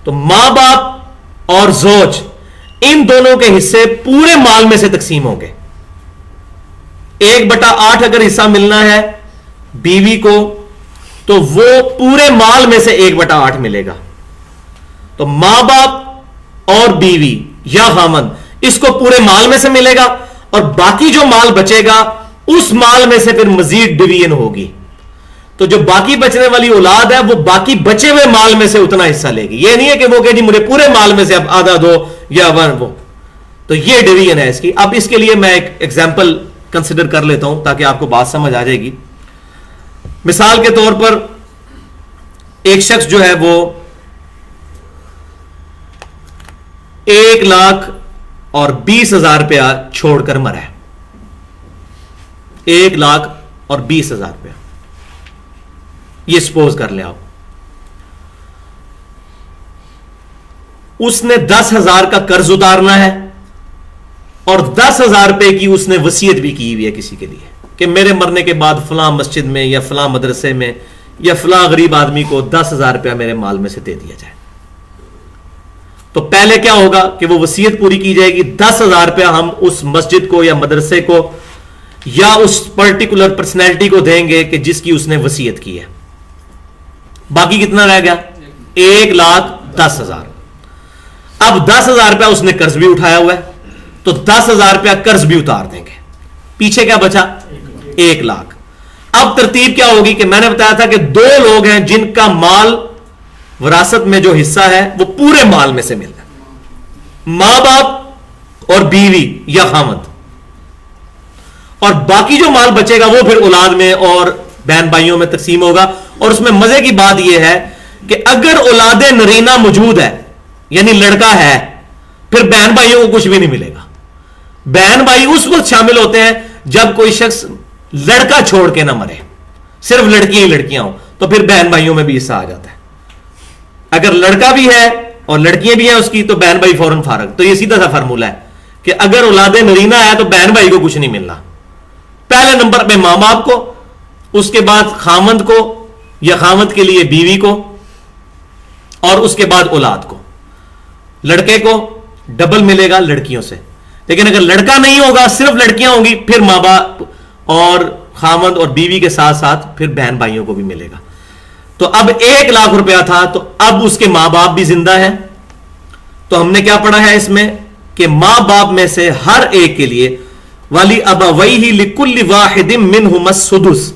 تو ماں باپ اور زوج ان دونوں کے حصے پورے مال میں سے تقسیم ہوں گے. 1/8 اگر حصہ ملنا ہے بیوی کو تو وہ پورے مال میں سے 1/8 ملے گا. تو ماں باپ اور بیوی یا خامند اس کو پورے مال میں سے ملے گا, اور باقی جو مال بچے گا اس مال میں سے پھر مزید ڈویژن ہوگی. تو جو باقی بچنے والی اولاد ہے وہ باقی بچے ہوئے مال میں سے اتنا حصہ لے گی. یہ نہیں ہے کہ وہ کہ جی مجھے پورے مال میں سے اب آدھا دو یا وہ. تو یہ ڈویژن ہے اس کی. اب اس کے لیے میں ایک ایگزامپل کنسیڈر کر لیتا ہوں تاکہ آپ کو بات سمجھ آ جائے گی. مثال کے طور پر ایک شخص جو ہے وہ 1,20,000 روپیہ چھوڑ کر مرا ہے. 1,20,000 روپیہ. یہ سپوز کر لیں آپ. اس نے 10,000 کا قرض اتارنا ہے اور 10,000 روپے کی اس نے وصیت بھی کی ہوئی ہے کسی کے لیے کہ میرے مرنے کے بعد فلاں مسجد میں یا فلاں مدرسے میں یا فلاں غریب آدمی کو 10,000 روپیہ میرے مال میں سے دے دیا جائے. تو پہلے کیا ہوگا کہ وہ وصیت پوری کی جائے گی. 10,000 روپیہ ہم اس مسجد کو یا مدرسے کو یا اس پرٹیکولر پرسنالٹی کو دیں گے کہ جس کی اس نے وصیت کی ہے. باقی کتنا رہ گیا؟ 1,10,000. اب 10,000 روپیہ اس نے قرض بھی اٹھایا ہوا ہے تو 10,000 روپیہ قرض بھی اتار دیں گے. پیچھے کیا بچا؟ 1,00,000. اب ترتیب کیا ہوگی کہ میں نے بتایا تھا کہ 2 لوگ ہیں جن کا مال وراثت میں جو حصہ ہے وہ پورے مال میں سے ملتا ہے. ماں باپ اور بیوی یا خامد. اور باقی جو مال بچے گا وہ پھر اولاد میں اور بہن بھائیوں میں تقسیم ہوگا. اور اس میں مزے کی بات یہ ہے کہ اگر اولاد نرینہ موجود ہے یعنی لڑکا ہے پھر بہن بھائیوں کو کچھ بھی نہیں ملے گا. بہن بھائی اس وقت شامل ہوتے ہیں جب کوئی شخص لڑکا چھوڑ کے نہ مرے, صرف لڑکیاں ہی لڑکیاں ہوں تو پھر بہن بھائیوں میں بھی حصہ آ جاتا ہے. اگر لڑکا بھی ہے اور لڑکیاں بھی ہیں اس کی تو بہن بھائی فوراً فارغ. تو یہ سیدھا سا فارمولہ ہے کہ اگر اولاد نرینہ ہے تو بہن بھائی کو کچھ نہیں ملنا. پہلے نمبر پہ ماں باپ کو, اس کے بعد خامند کو یا خامند کے لیے بیوی کو, اور اس کے بعد اولاد کو. لڑکے کو ڈبل ملے گا لڑکیوں سے. لیکن اگر لڑکا نہیں ہوگا صرف لڑکیاں ہوں گی پھر ماں باپ اور خامند اور بیوی کے ساتھ ساتھ پھر بہن بھائیوں کو بھی ملے گا. تو اب 1,00,000 روپیہ تھا تو اب اس کے ماں باپ بھی زندہ ہیں. تو ہم نے کیا پڑھا ہے اس میں کہ ماں باپ میں سے ہر ایک کے لیے والی ابویہ لکل واحد منہما السدس,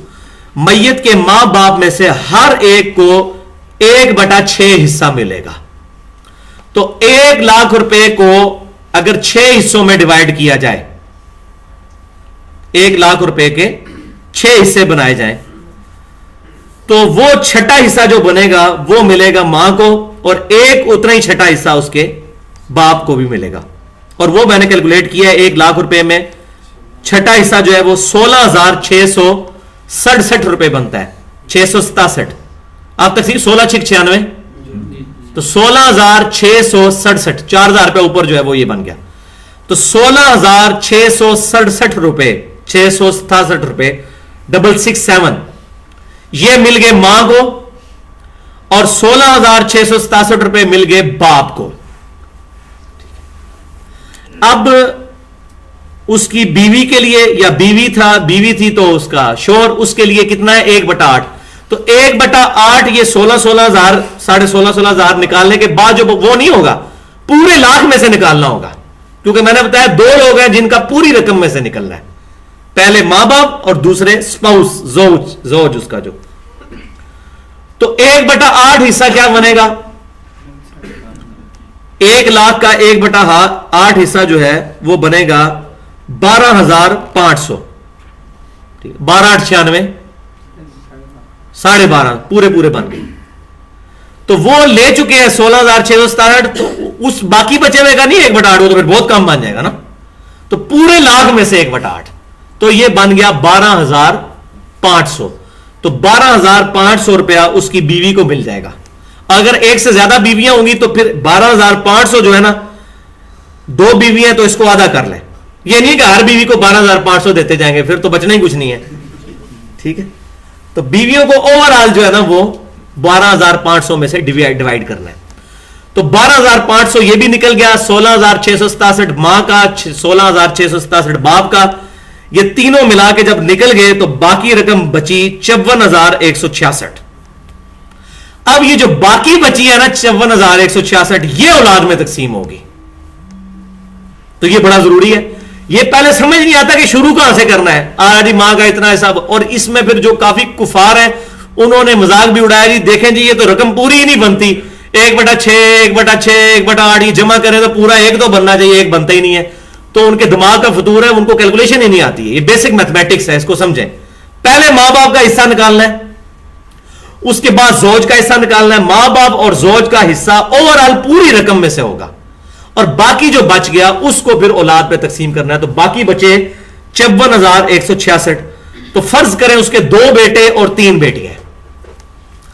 میت کے ماں باپ میں سے ہر ایک کو 1/6 حصہ ملے گا. تو 1,00,000 روپے کو اگر 6 حصوں میں ڈیوائڈ کیا جائے, 1,00,000 روپے کے 6 حصے بنائے جائیں تو وہ چھٹا حصہ جو بنے گا وہ ملے گا ماں کو اور ایک اتنا ہی چھٹا حصہ اس کے باپ کو بھی ملے گا. اور وہ میں نے کیلکولیٹ کیا ہے 1,00,000 روپے میں چھٹا حصہ جو ہے وہ 16,667 روپے بنتا ہے. 667 آپ تقسیم 16,696 تو 16,667 4,000 روپے اوپر جو ہے وہ یہ بن گیا. تو 16,667 روپے 667 روپے 667 یہ مل گئے ماں کو اور 16,667 روپے مل گئے باپ کو. اب اس کی بیوی کے لیے یا بیوی تھی تو اس کا شوہر, اس کے لیے کتنا ہے 1/8. تو 1/8 یہ 16,000 16,500 نکالنے کے بعد جو وہ نہیں ہوگا پورے لاکھ میں سے نکالنا ہوگا, کیونکہ میں نے بتایا 2 لوگ ہیں جن کا پوری رقم میں سے نکلنا ہے. پہلے ماں باپ اور دوسرے اسپاؤس زوج اس کا جو. تو 1/8 حصہ کیا بنے گا؟ 1,00,000 کا 1/8 حصہ جو ہے وہ بنے گا 12,500. 12,896 12.5 پورے بن گئے. تو وہ لے چکے ہیں 16,667. تو اس باقی بچے ہوئے کا نہیں 1/8 وہ تو پھر بہت کم بن جائے گا نا. تو پورے لاکھ میں سے 1/8 تو یہ بن گیا 12,500. تو 12,500 روپیہ اس کی بیوی کو مل جائے گا. اگر ایک سے زیادہ بیویاں ہوں گی تو پھر 12,500 جو ہے نا 2 بیویاں تو اس کو آدھا کر لیں. یہ نہیں کہ ہر بیوی کو 12,500 دیتے جائیں گے, پھر تو بچنا ہی کچھ نہیں ہے. ٹھیک ہے, تو بیویوں کو اوور آل جو ہے نا وہ 12,500 میں سے ڈیوائڈ کرنا ہے. تو 12,500 یہ بھی نکل گیا, 16,667 ماں کا, 16,667 باپ کا. یہ تینوں ملا کے جب نکل گئے تو باقی رقم بچی 54,166. اب یہ جو باقی بچی ہے نا 54,166 یہ اولاد میں تقسیم ہوگی. تو یہ بڑا ضروری ہے. یہ پہلے سمجھ نہیں آتا کہ شروع کہاں سے کرنا ہے. جی ماں کا اتنا حساب, اور اس میں پھر جو کافی کفار ہیں انہوں نے مذاق بھی اڑایا, جی دیکھیں جی یہ تو رقم پوری ہی نہیں بنتی, 1/6 1/6 1/8 یہ جمع کریں تو پورا 1 تو بننا چاہیے, 1 بنتا ہی نہیں ہے. تو ان کے دماغ کا فطور ہے, ان کو کیلکولیشن ہی نہیں آتی ہے. یہ بیسک میتھمیٹکس ہے, اس کو سمجھیں. پہلے ماں باپ کا حصہ نکالنا ہے, اس کے بعد زوج کا حصہ نکالنا ہے. ماں باپ اور زوج کا حصہ اوور آل پوری رقم میں سے ہوگا, اور باقی جو بچ گیا اس کو پھر اولاد پہ تقسیم کرنا ہے. تو باقی بچے 54,166. تو فرض کریں اس کے 2 بیٹے اور 3 بیٹیاں ہیں.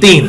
3,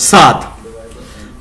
7,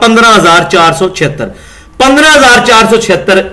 15,476, 15,476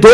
2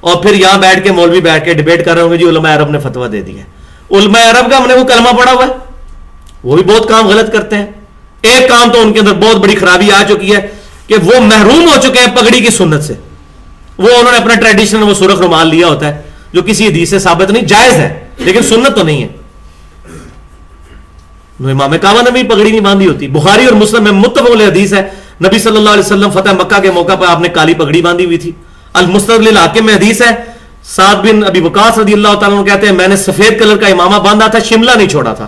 اور پھر یہاں بیٹھ کے مولوی بیٹھ کے ڈیبیٹ کر رہے ہوں گے جی علماء عرب نے فتویٰ دے دیا ہے. علماء عرب کا ہم نے وہ کلمہ پڑھا ہوا ہے, وہ بھی بہت کام غلط کرتے ہیں. ایک کام تو ان کے اندر بہت بڑی خرابی آ چکی ہے کہ وہ محروم ہو چکے ہیں پگڑی کی سنت سے. وہ انہوں نے اپنا ٹریڈیشنل وہ سرخ رومال لیا ہوتا ہے جو کسی حدیث سے ثابت نہیں, جائز ہے لیکن سنت تو نہیں ہے. امام کعبہ نے بھی پگڑی نہیں باندھی ہوتی. بخاری اور مسلم میں متفق علیہ حدیث ہے, نبی صلی اللہ علیہ وسلم فتح مکہ کے موقع پر آپ نے کالی پگڑی باندھی ہوئی تھی. المستدرک للحاکم میں حدیث ہے, سعد بن ابی وقاص رضی اللہ تعالیٰ عنہ کہتے ہیں میں نے سفید کلر کا امامہ باندھا تھا, شملہ نہیں چھوڑا تھا.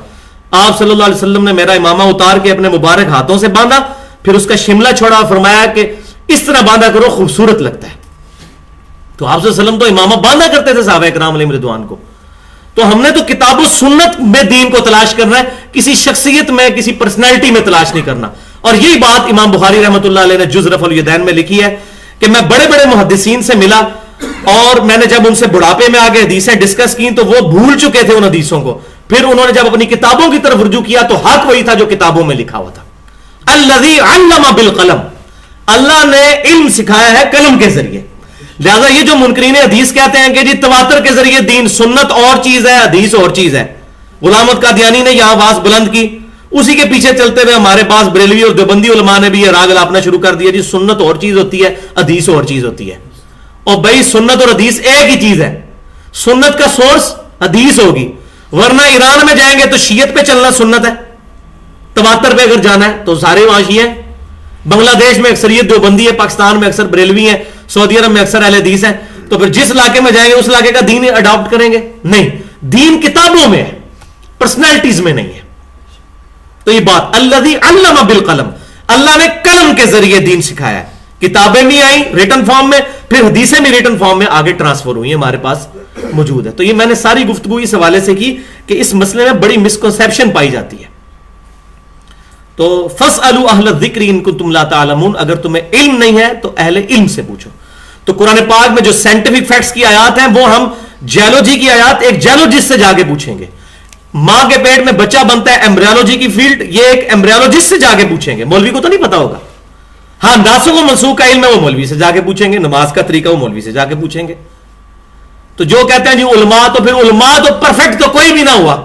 آپ صلی اللہ علیہ وسلم نے میرا امامہ اتار کے اپنے مبارک ہاتھوں سے باندھا, پھر اس کا شملہ چھوڑا, فرمایا کہ اس طرح باندھا کرو خوبصورت لگتا ہے. تو آپ صلی اللہ علیہ وسلم تو امامہ باندھا کرتے تھے صحابہ کرام علیہم رضوان کو. تو ہم نے تو کتاب و سنت میں دین کو تلاش کرنا ہے, کسی شخصیت میں کسی پرسنالٹی میں تلاش نہیں کرنا. اور یہی بات امام بخاری رحمۃ اللہ علیہ نے جز رفع الیدین میں لکھی ہے کہ میں بڑے بڑے محدثین سے ملا اور میں نے جب ان سے بڑھاپے میں آگے حدیثیں ڈسکس کی تو وہ بھول چکے تھے ان حدیثوں کو. پھر انہوں نے جب اپنی کتابوں کی طرف رجوع کیا تو حق وہی تھا جو کتابوں میں لکھا ہوا تھا. الذی علم بالقلم, اللہ نے علم سکھایا ہے قلم کے ذریعے. لہذا یہ جو منکرین حدیث کہتے ہیں کہ جی تواتر کے ذریعے دین, سنت اور چیز ہے حدیث اور چیز ہے. غلام احمد قادیانی نے یہاں آواز بلند کی, اسی کے پیچھے چلتے ہوئے ہمارے پاس بریلوی اور دیوبندی علماء نے بھی یہ راگ الاپنا شروع کر دیا جی سنت اور چیز ہوتی ہے حدیث اور چیز ہوتی ہے. اور بھائی سنت اور حدیث ایک ہی چیز ہے. سنت کا سورس حدیث ہوگی, ورنہ ایران میں جائیں گے تو شیعت پہ چلنا سنت ہے, تواتر پہ اگر جانا ہے تو سارے وہاں شیعہ ہیں. بنگلہ دیش میں اکثریت دیوبندی ہے, پاکستان میں اکثر بریلوی ہیں, سعودی عرب میں اکثر اہل حدیث ہیں. تو پھر جس علاقے میں جائیں گے اس علاقے کا دین اڈاپٹ کریں گے؟ نہیں, دین کتابوں میں ہے, پرسنالٹیز میں نہیں ہے. تو یہ بات الذی علم بالقلم, اللہ نے قلم کے ذریعے دین سکھایا ہے. کتابیں بھی آئیں ریٹن فارم میں, پھر حدیثیں بھی ریٹن فارم میں آگے ٹرانسفر ہوئی ہیں, ہمارے پاس موجود ہے. تو یہ میں نے ساری گفتگو اس حوالے سے کی کہ اس مسئلے میں بڑی مسکنسیپشن پائی جاتی ہے. تو فاسألوا اہل الذکر ان کنتم لا تعلمون, اگر تمہیں علم نہیں ہے تو اہل علم سے پوچھو. تو قرآن پاک میں جو سائنٹیفک فیکٹس کی آیات ہیں وہ ہم جیولوجی کی آیات ایک جیولوجسٹ سے جا کے پوچھیں گے. ماں کے پیٹ میں بچہ بنتا ہے ایمبریولوجی کی فیلڈ, یہ ایک ایمبریولوجسٹ سے جا کے پوچھیں گے, مولوی کو تو نہیں پتا ہوگا. ہاں ناسخ و منسوخ کا علم ہے وہ مولوی سے جا کے پوچھیں گے, نماز کا طریقہ وہ مولوی سے جا کے پوچھیں گے. تو جو کہتے ہیں جی علماء, تو پھر علماء تو پرفیکٹ تو کوئی بھی نہ ہوا,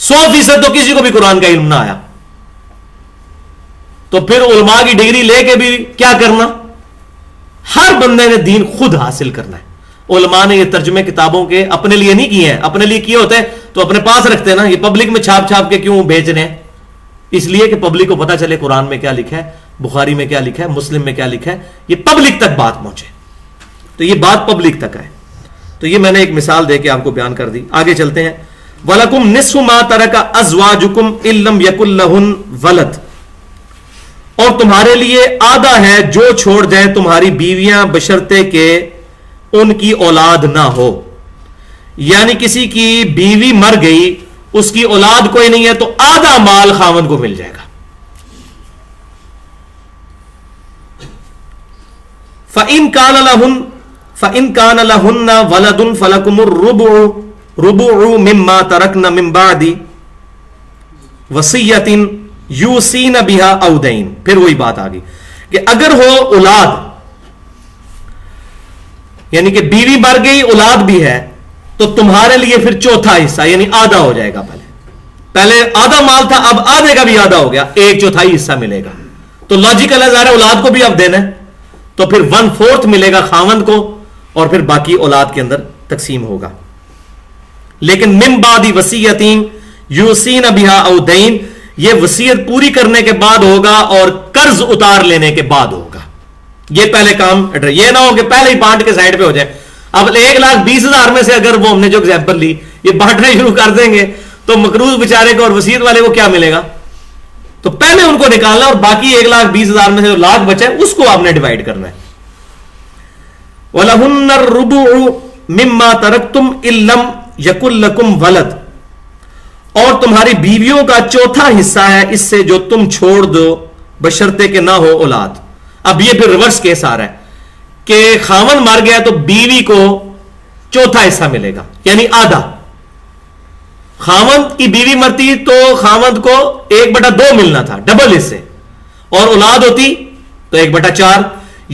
100% تو کسی کو بھی قرآن کا علم نہ آیا. تو پھر علماء کی ڈگری لے کے بھی کیا کرنا؟ ہر بندے نے دین خود حاصل کرنا ہے. علماء نے یہ ترجمے کتابوں کے اپنے لیے نہیں کیے ہیں, اپنے لیے کیے ہوتے ہیں تو اپنے پاس رکھتے ہیں نا. یہ پبلک میں چھاپ چھاپ کے کیوں بیچ رہے ہیں؟ اس لیے کہ پبلک کو پتا چلے قرآن میں کیا لکھا ہے, بخاری میں کیا لکھا ہے, مسلم میں کیا لکھا ہے, یہ پبلک تک بات پہنچے. تو یہ بات پبلک تک آئے. تو یہ میں نے ایک مثال دے کے آپ کو بیان کر دی. آگے چلتے ہیں. وَلَكُمْ نِصْفُ مَا تَرَكَ أَزْوَاجُكُمْ إِن لَّمْ يَكُن لَّهُنَّ وَلَدٌ, اور تمہارے لیے آدھا ہے جو چھوڑ جائیں تمہاری بیویاں بشرطے کہ ان کی اولاد نہ ہو. یعنی کسی کی بیوی مر گئی, اس کی اولاد کوئی نہیں ہے, تو آدھا مال خاوند کو مل جائے گا. فَإِن كَانَ لَهُنَّ وَلَدٌ فَلَكُمُ الرُّبُعُ مِمَّا تَرَكْنَ مِن بَعْدِ وَصِيَّةٍ یوسین بہا او دین. پھر وہی بات آ گئی کہ اگر ہو اولاد, یعنی کہ بیوی مر گئی اولاد بھی ہے, تو تمہارے لیے پھر چوتھا حصہ یعنی آدھا ہو جائے گا. پہلے آدھا مال تھا, اب آدھے کا بھی آدھا ہو گیا, 1/4 حصہ ملے گا. تو لاجیکل ہے, ظاہر اولاد کو بھی اب دینا ہے, تو پھر 1/4 ملے گا خاوند کو, اور پھر باقی اولاد کے اندر تقسیم ہوگا. لیکن من بعد وصیۃ یوسین بہا او دین, یہ وصیت پوری کرنے کے بعد ہوگا اور قرض اتار لینے کے بعد ہوگا. یہ پہلے کام, یہ نہ ہو کہ پہلے ہی بانٹ کے سائڈ پہ ہو جائے. اب 1,20,000 میں سے اگر وہ ہم نے جو ایگزامپل لی یہ بانٹنے شروع کر دیں گے تو مقروض بیچارے کو اور وصیت والے کو کیا ملے گا؟ تو پہلے ان کو نکالنا, اور باقی 1,20,000 میں سے جو لاکھ بچے اس کو آپ نے ڈیوائڈ کرنا ہے. وَلَهُنَّ الرُّبُعُ مِمَّا تَرَكْتُمْ إِن لَّمْ يَكُن لَّكُمْ وَلَدٌ, اور تمہاری بیویوں کا چوتھا حصہ ہے اس سے جو تم چھوڑ دو بشرطے کہ نہ ہو اولاد. اب یہ پھر ریورس کیس آ رہا ہے کہ خاوند مر گیا تو بیوی کو چوتھا حصہ ملے گا, یعنی آدھا. خاوند کی بیوی مرتی تو خاوند کو 1/2 ملنا تھا, ڈبل حصے, اور اولاد ہوتی تو 1/4.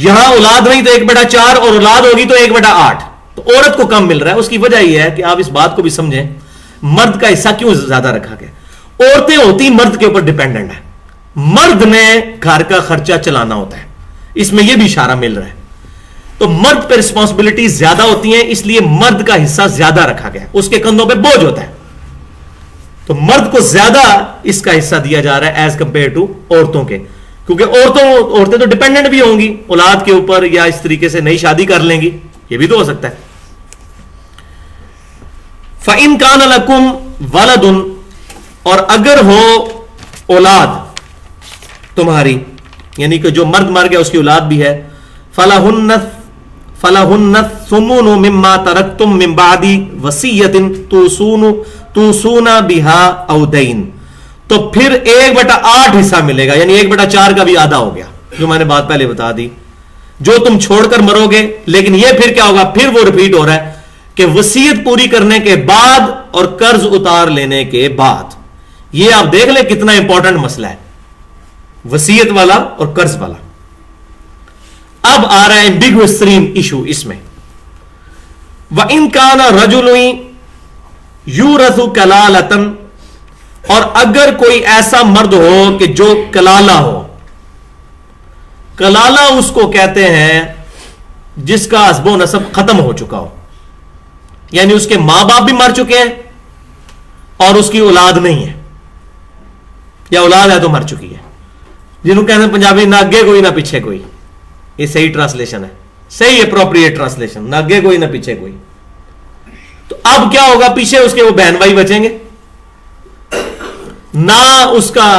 یہاں اولاد نہیں تو 1/4, اور اولاد ہوگی تو 1/8. تو عورت کو کم مل رہا ہے. اس کی وجہ یہ ہے کہ آپ اس بات کو بھی سمجھیں, مرد کا حصہ کیوں زیادہ رکھا گیا. عورتیں ہوتی مرد کے اوپر ڈیپینڈنٹ ہیں, مرد نے گھر کا خرچہ چلانا ہوتا ہے, اس میں یہ بھی اشارہ مل رہا ہے. تو مرد پہ رسپانسبلٹی زیادہ ہوتی ہیں, اس لیے مرد کا حصہ زیادہ رکھا گیا, اس کے کندھوں پہ بوجھ ہوتا ہے. تو مرد کو زیادہ اس کا حصہ دیا جا رہا ہے ایز کمپیئر ٹو عورتوں کے, کیونکہ عورتیں تو ڈیپینڈنٹ بھی ہوں گی اولاد کے اوپر, یا اس طریقے سے نئی شادی کر لیں گی, یہ بھی تو ہو سکتا ہے. فَإِن كَانَ لَكُمْ وَلَدٌ, اور اگر ہو اولاد تمہاری, یعنی کہ جو مرد مر گیا اس کی اولاد بھی ہے, فَلَهُنَّ الثُّمُنُ مِمَّا تَرَكْتُم مِّن بَعْدِ وَصِيَّةٍ توصون بِهَا أَوْ دَيْنٍ, تو پھر 1/8 حصہ ملے گا, یعنی 1/4 کا بھی آدھا ہو گیا, جو میں نے بات پہلے بتا دی. جو تم چھوڑ کر مرو گے, لیکن یہ پھر کیا ہوگا, پھر وہ ریپیٹ ہو رہا ہے کہ وصیت پوری کرنے کے بعد اور قرض اتار لینے کے بعد. یہ آپ دیکھ لیں کتنا امپورٹنٹ مسئلہ ہے, وصیت والا اور قرض والا. اب آ رہا ہے ایمبیگوس ترین ایشو اس میں, وَإِن كَانَ رَجُلٌ يُورَثُ كَلَالَةً, اور اگر کوئی ایسا مرد ہو کہ جو کلالہ ہو. کلالہ اس کو کہتے ہیں جس کا حسب و نسب ختم ہو چکا ہو, یعنی اس کے ماں باپ بھی مر چکے ہیں اور اس کی اولاد نہیں ہے, یا اولاد ہے تو مر چکی ہے, جنہوں کہتے ہیں پنجابی نہ اگے کوئی نہ پیچھے کوئی. یہ صحیح ٹرانسلیشن ہے, صحیح اپروپریٹ ٹرانسلیشن, نہ اگے کوئی نہ پیچھے کوئی. تو اب کیا ہوگا, پیچھے اس کے وہ بہن بھائی بچیں گے, نہ اس کا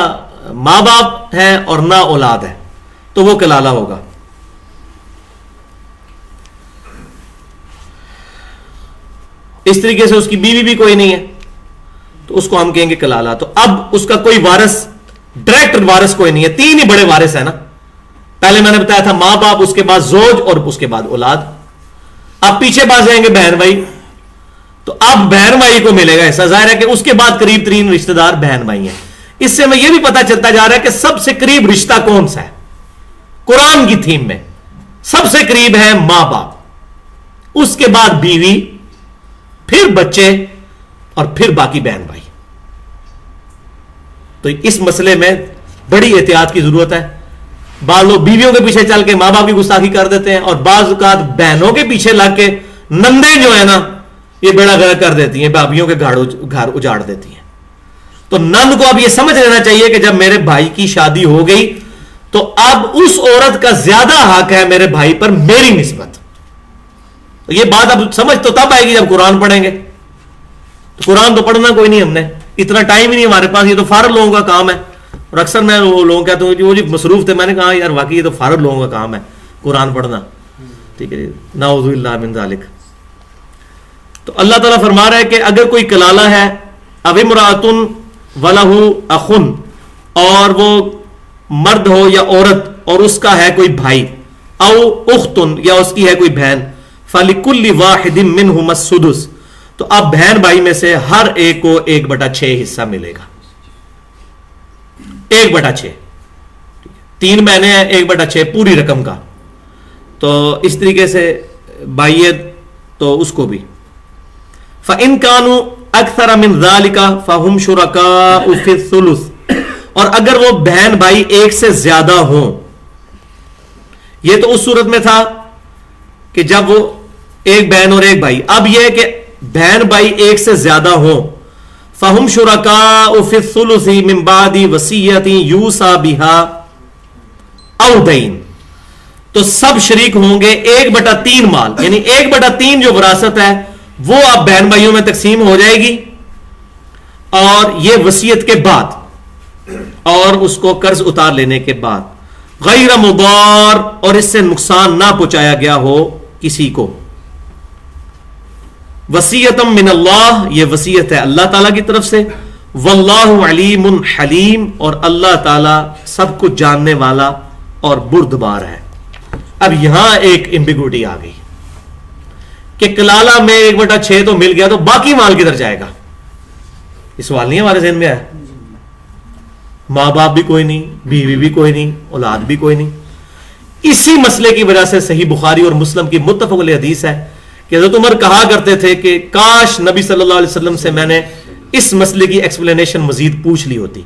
ماں باپ ہے اور نہ اولاد ہے, تو وہ کلالہ ہوگا. اس طریقے سے اس کی بیوی بھی کوئی نہیں ہے, تو اس کو ہم کہیں گے کلالہ. تو اب اس کا کوئی وارث, ڈائریکٹ وارث کوئی نہیں ہے. 3 ہی بڑے وارث ہیں نا, پہلے میں نے بتایا تھا ماں باپ, اس کے بعد زوج, اور اس کے بعد اولاد. اب پیچھے پاس جائیں گے بہن بھائی, تو اب بہن بھائی کو ملے گا ایسا. ظاہر ہے کہ اس کے بعد قریب ترین رشتہ دار بہن بھائی ہیں. اس سے میں یہ بھی پتا چلتا جا رہا ہے کہ سب سے قریب رشتہ کون سا ہے قرآن کی تھیم میں. سب سے قریب ہے ماں باپ, اس کے بعد بیوی, پھر بچے, اور پھر باقی بہن بھائی. تو اس مسئلے میں بڑی احتیاط کی ضرورت ہے. بعض لوگ بیویوں کے پیچھے چل کے ماں باپ کی گستاخی کر دیتے ہیں, اور بعض اوقات بہنوں کے پیچھے لگ کے نندیں جو ہے نا یہ بیڑا گرک کر دیتی ہیں, بھابھیوں کے گھر اجاڑ دیتی ہیں. تو نند کو اب یہ سمجھ لینا چاہیے کہ جب میرے بھائی کی شادی ہو گئی تو اب اس عورت کا زیادہ حق ہے میرے بھائی پر میری نسبت. یہ بات اب سمجھ تو تب آئے گی جب قرآن پڑھیں گے. تو قرآن تو پڑھنا کوئی نہیں, ہم نے اتنا ٹائم ہی نہیں ہمارے پاس, یہ تو فارغ لوگوں کا کام ہے. اور اکثر میں وہ لوگوں کہتا ہوں وہ جی مصروف تھے, میں نے کہا یار واقعی یہ تو فارغ لوگوں کا کام ہے قرآن پڑھنا. ٹھیک ہے, نعوذ باللہ من ذالک. تو اللہ تعالیٰ فرما رہا ہے کہ اگر کوئی کلالہ ہے, اب امرأۃ وَلَهُ أَخٌ, اور وہ مرد ہو یا عورت اور اس کا ہے کوئی بھائی, او اختن, یا اس کی ہے کوئی بہن, فَلِكُلِّ وَاحِدٍ مِّنْهُمَا السُّدُسُ, تو اب بہن بھائی میں سے ہر ایک کو 1/6 حصہ ملے گا. 1/6, 3 بہنیں ہیں, 1/6 پوری رقم کا. تو اس طریقے سے بھائیت تو اس کو بھی. فَإِن كَانُوا أَكْثَرَ مِنْ ذَلِكَ فَهُمْ شُرَكَاءُ فِي الثُّلُثِ, اور اگر وہ بہن بھائی ایک سے زیادہ ہوں. یہ تو اس صورت میں تھا کہ جب وہ ایک بہن اور ایک بھائی. اب یہ کہ بہن بھائی ایک سے زیادہ ہوں, فَهُمْ شُرَكَاءُ فِي الثُّلُثِ مِنْ بَعْدِ وَصِيَّةٍ يُوصَى بِهَا أَوْ دَيْنٍ, تو سب شریک ہوں گے 1/3 مال, یعنی 1/3 جو وراثت ہے وہ اب بہن بھائیوں میں تقسیم ہو جائے گی, اور یہ وصیت کے بعد اور اس کو قرض اتار لینے کے بعد. غیر مضار, اور اس سے نقصان نہ پہنچایا گیا ہو کسی کو. وصیتم من اللہ, یہ وصیت ہے اللہ تعالیٰ کی طرف سے. واللہ علیم حلیم, اور اللہ تعالیٰ سب کچھ جاننے والا اور بردبار ہے. اب یہاں ایک ایمبیگوٹی آ گئی کہ کلالہ میں 1/6 تو مل گیا, تو باقی مال کدھر جائے گا؟ یہ سوال نہیں ہمارے ذہن میں آیا. ماں باپ بھی کوئی نہیں, بیوی بھی کوئی نہیں, اولاد بھی کوئی نہیں. اسی مسئلے کی وجہ سے صحیح بخاری اور مسلم کی متفق علیہ حدیث ہے کہ حضرت عمر کہا کرتے تھے کہ کاش نبی صلی اللہ علیہ وسلم سے میں نے اس مسئلے کی ایکسپلینیشن مزید پوچھ لی ہوتی.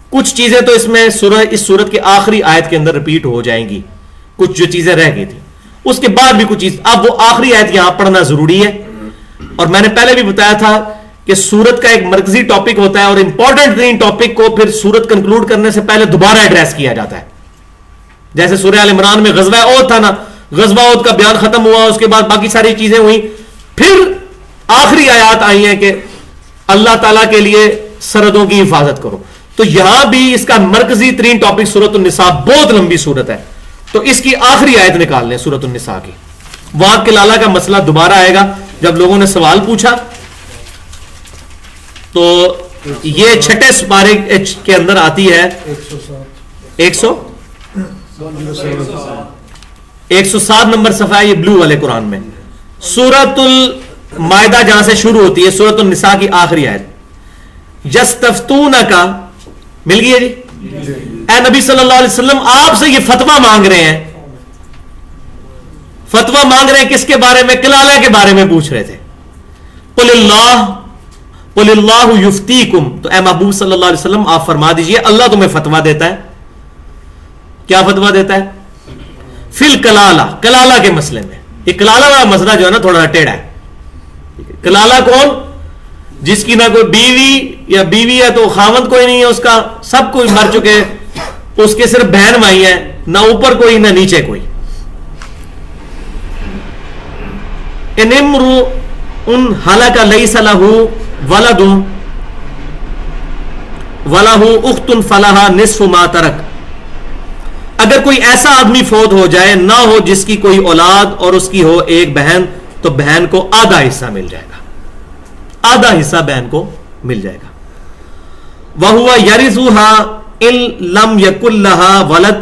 کچھ چیزیں تو اس میں اس سورت کی آخری آیت کے اندر ریپیٹ ہو جائیں گی, کچھ جو چیزیں رہ گئی تھی اس کے بعد بھی کچھ چیز. اب وہ آخری آیت یہاں پڑھنا ضروری ہے, اور میں نے پہلے بھی بتایا تھا کہ سورت کا ایک مرکزی ٹاپک ہوتا ہے, اور امپورٹنٹ ترین ٹاپک کو پھر سورت کنکلوڈ کرنے سے پہلے دوبارہ ایڈریس کیا جاتا ہے. جیسے سورہ آل عمران میں غزوہ احد تھا نا, غزوہ احد کا بیان ختم ہوا, اس کے بعد باقی ساری چیزیں ہوئی, پھر آخری آیات آئی ہیں کہ اللہ تعالیٰ کے لیے سرحدوں کی حفاظت کرو. تو یہاں بھی اس کا مرکزی ترین ٹاپک سورۃ النساء, بہت لمبی سورت ہے, تو اس کی آخری آیت نکال لیں سورۃ النساء کی. وہاں کلالہ کا مسئلہ دوبارہ آئے گا جب لوگوں نے سوال پوچھا. تو یہ چھٹے سپارے کے اندر آتی ہے 107 نمبر صفحہ, یہ بلو والے قرآن میں سورۃ المائدہ جہاں سے شروع ہوتی ہے سورۃ النساء کی آخری آیت. یستفتونک مل گئی ہے جی. اے نبی صلی اللہ علیہ وسلم آپ سے یہ فتویٰ مانگ رہے ہیں. فتویٰ مانگ رہے ہیں کس کے بارے میں؟ کلالہ کے بارے میں پوچھ رہے تھے. قل اللہ یفتیکم, تو اے محبوب صلی اللہ علیہ وسلم آپ فرما دیجئے اللہ تمہیں فتویٰ دیتا ہے. کیا فتویٰ دیتا ہے؟ فی الکلالہ, کلالہ کے مسئلے میں. یہ کلالہ والا مسئلہ جو ہے نا تھوڑا ٹیڑھا ہے. کلالہ کون؟ جس کی نہ کوئی بیوی یا بیوی ہے تو خاوند کوئی نہیں ہے اس کا, سب کوئی مر چکے, اس کے صرف بہن بھائی ہیں, نہ اوپر کوئی نہ نیچے کوئی. ان امرؤ ہلک لیس لہ ولد ولہ اخت فلہا نصف ما ترک. اگر کوئی ایسا آدمی فوت ہو جائے نہ ہو جس کی کوئی اولاد اور اس کی ہو ایک بہن, تو بہن کو آدھا حصہ مل جائے گا, آدھا حصہ بہن کو مل جائے گا. وَهُوَ يَرِثُهَا إِن لَمْ يَكُن لَهَا وَلَدٌ,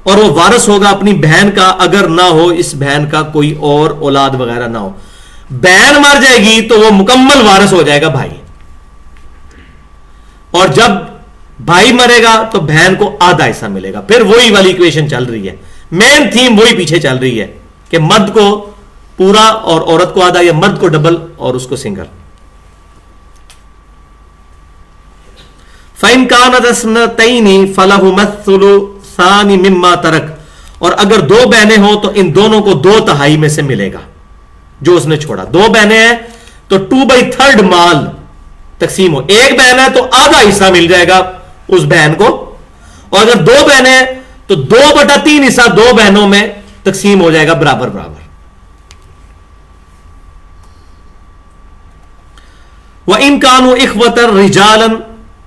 اور وہ وارث ہوگا اپنی بہن کا اگر نہ ہو اس بہن کا کوئی اور اولاد وغیرہ نہ ہو. بہن مر جائے گی تو وہ مکمل وارث ہو جائے گا بھائی, اور جب بھائی مرے گا تو بہن کو آدھا حصہ ملے گا. پھر وہی والی ایکویشن چل رہی ہے, مین تھیم وہی پیچھے چل رہی ہے کہ مرد کو پورا اور عورت کو آدھا, یا مرد کو ڈبل اور اس کو سنگل. فَإِنْ كَانَتْ اثْنَتَيْنِ فَلَهُمَا الثُّلُثَانِ مِمَّا تَرَكَ, اور اگر دو بہنیں ہوں تو ان دونوں کو 2/3 میں سے ملے گا جو اس نے چھوڑا. دو بہنیں ہیں تو 2/3 مال تقسیم ہو. ایک بہن ہے تو آدھا حصہ مل جائے گا اس بہن کو, اور اگر دو بہنیں ہیں تو 2/3 حصہ دو بہنوں میں تقسیم ہو جائے گا برابر برابر. وَإِنْ كَانُوا إِخْوَةً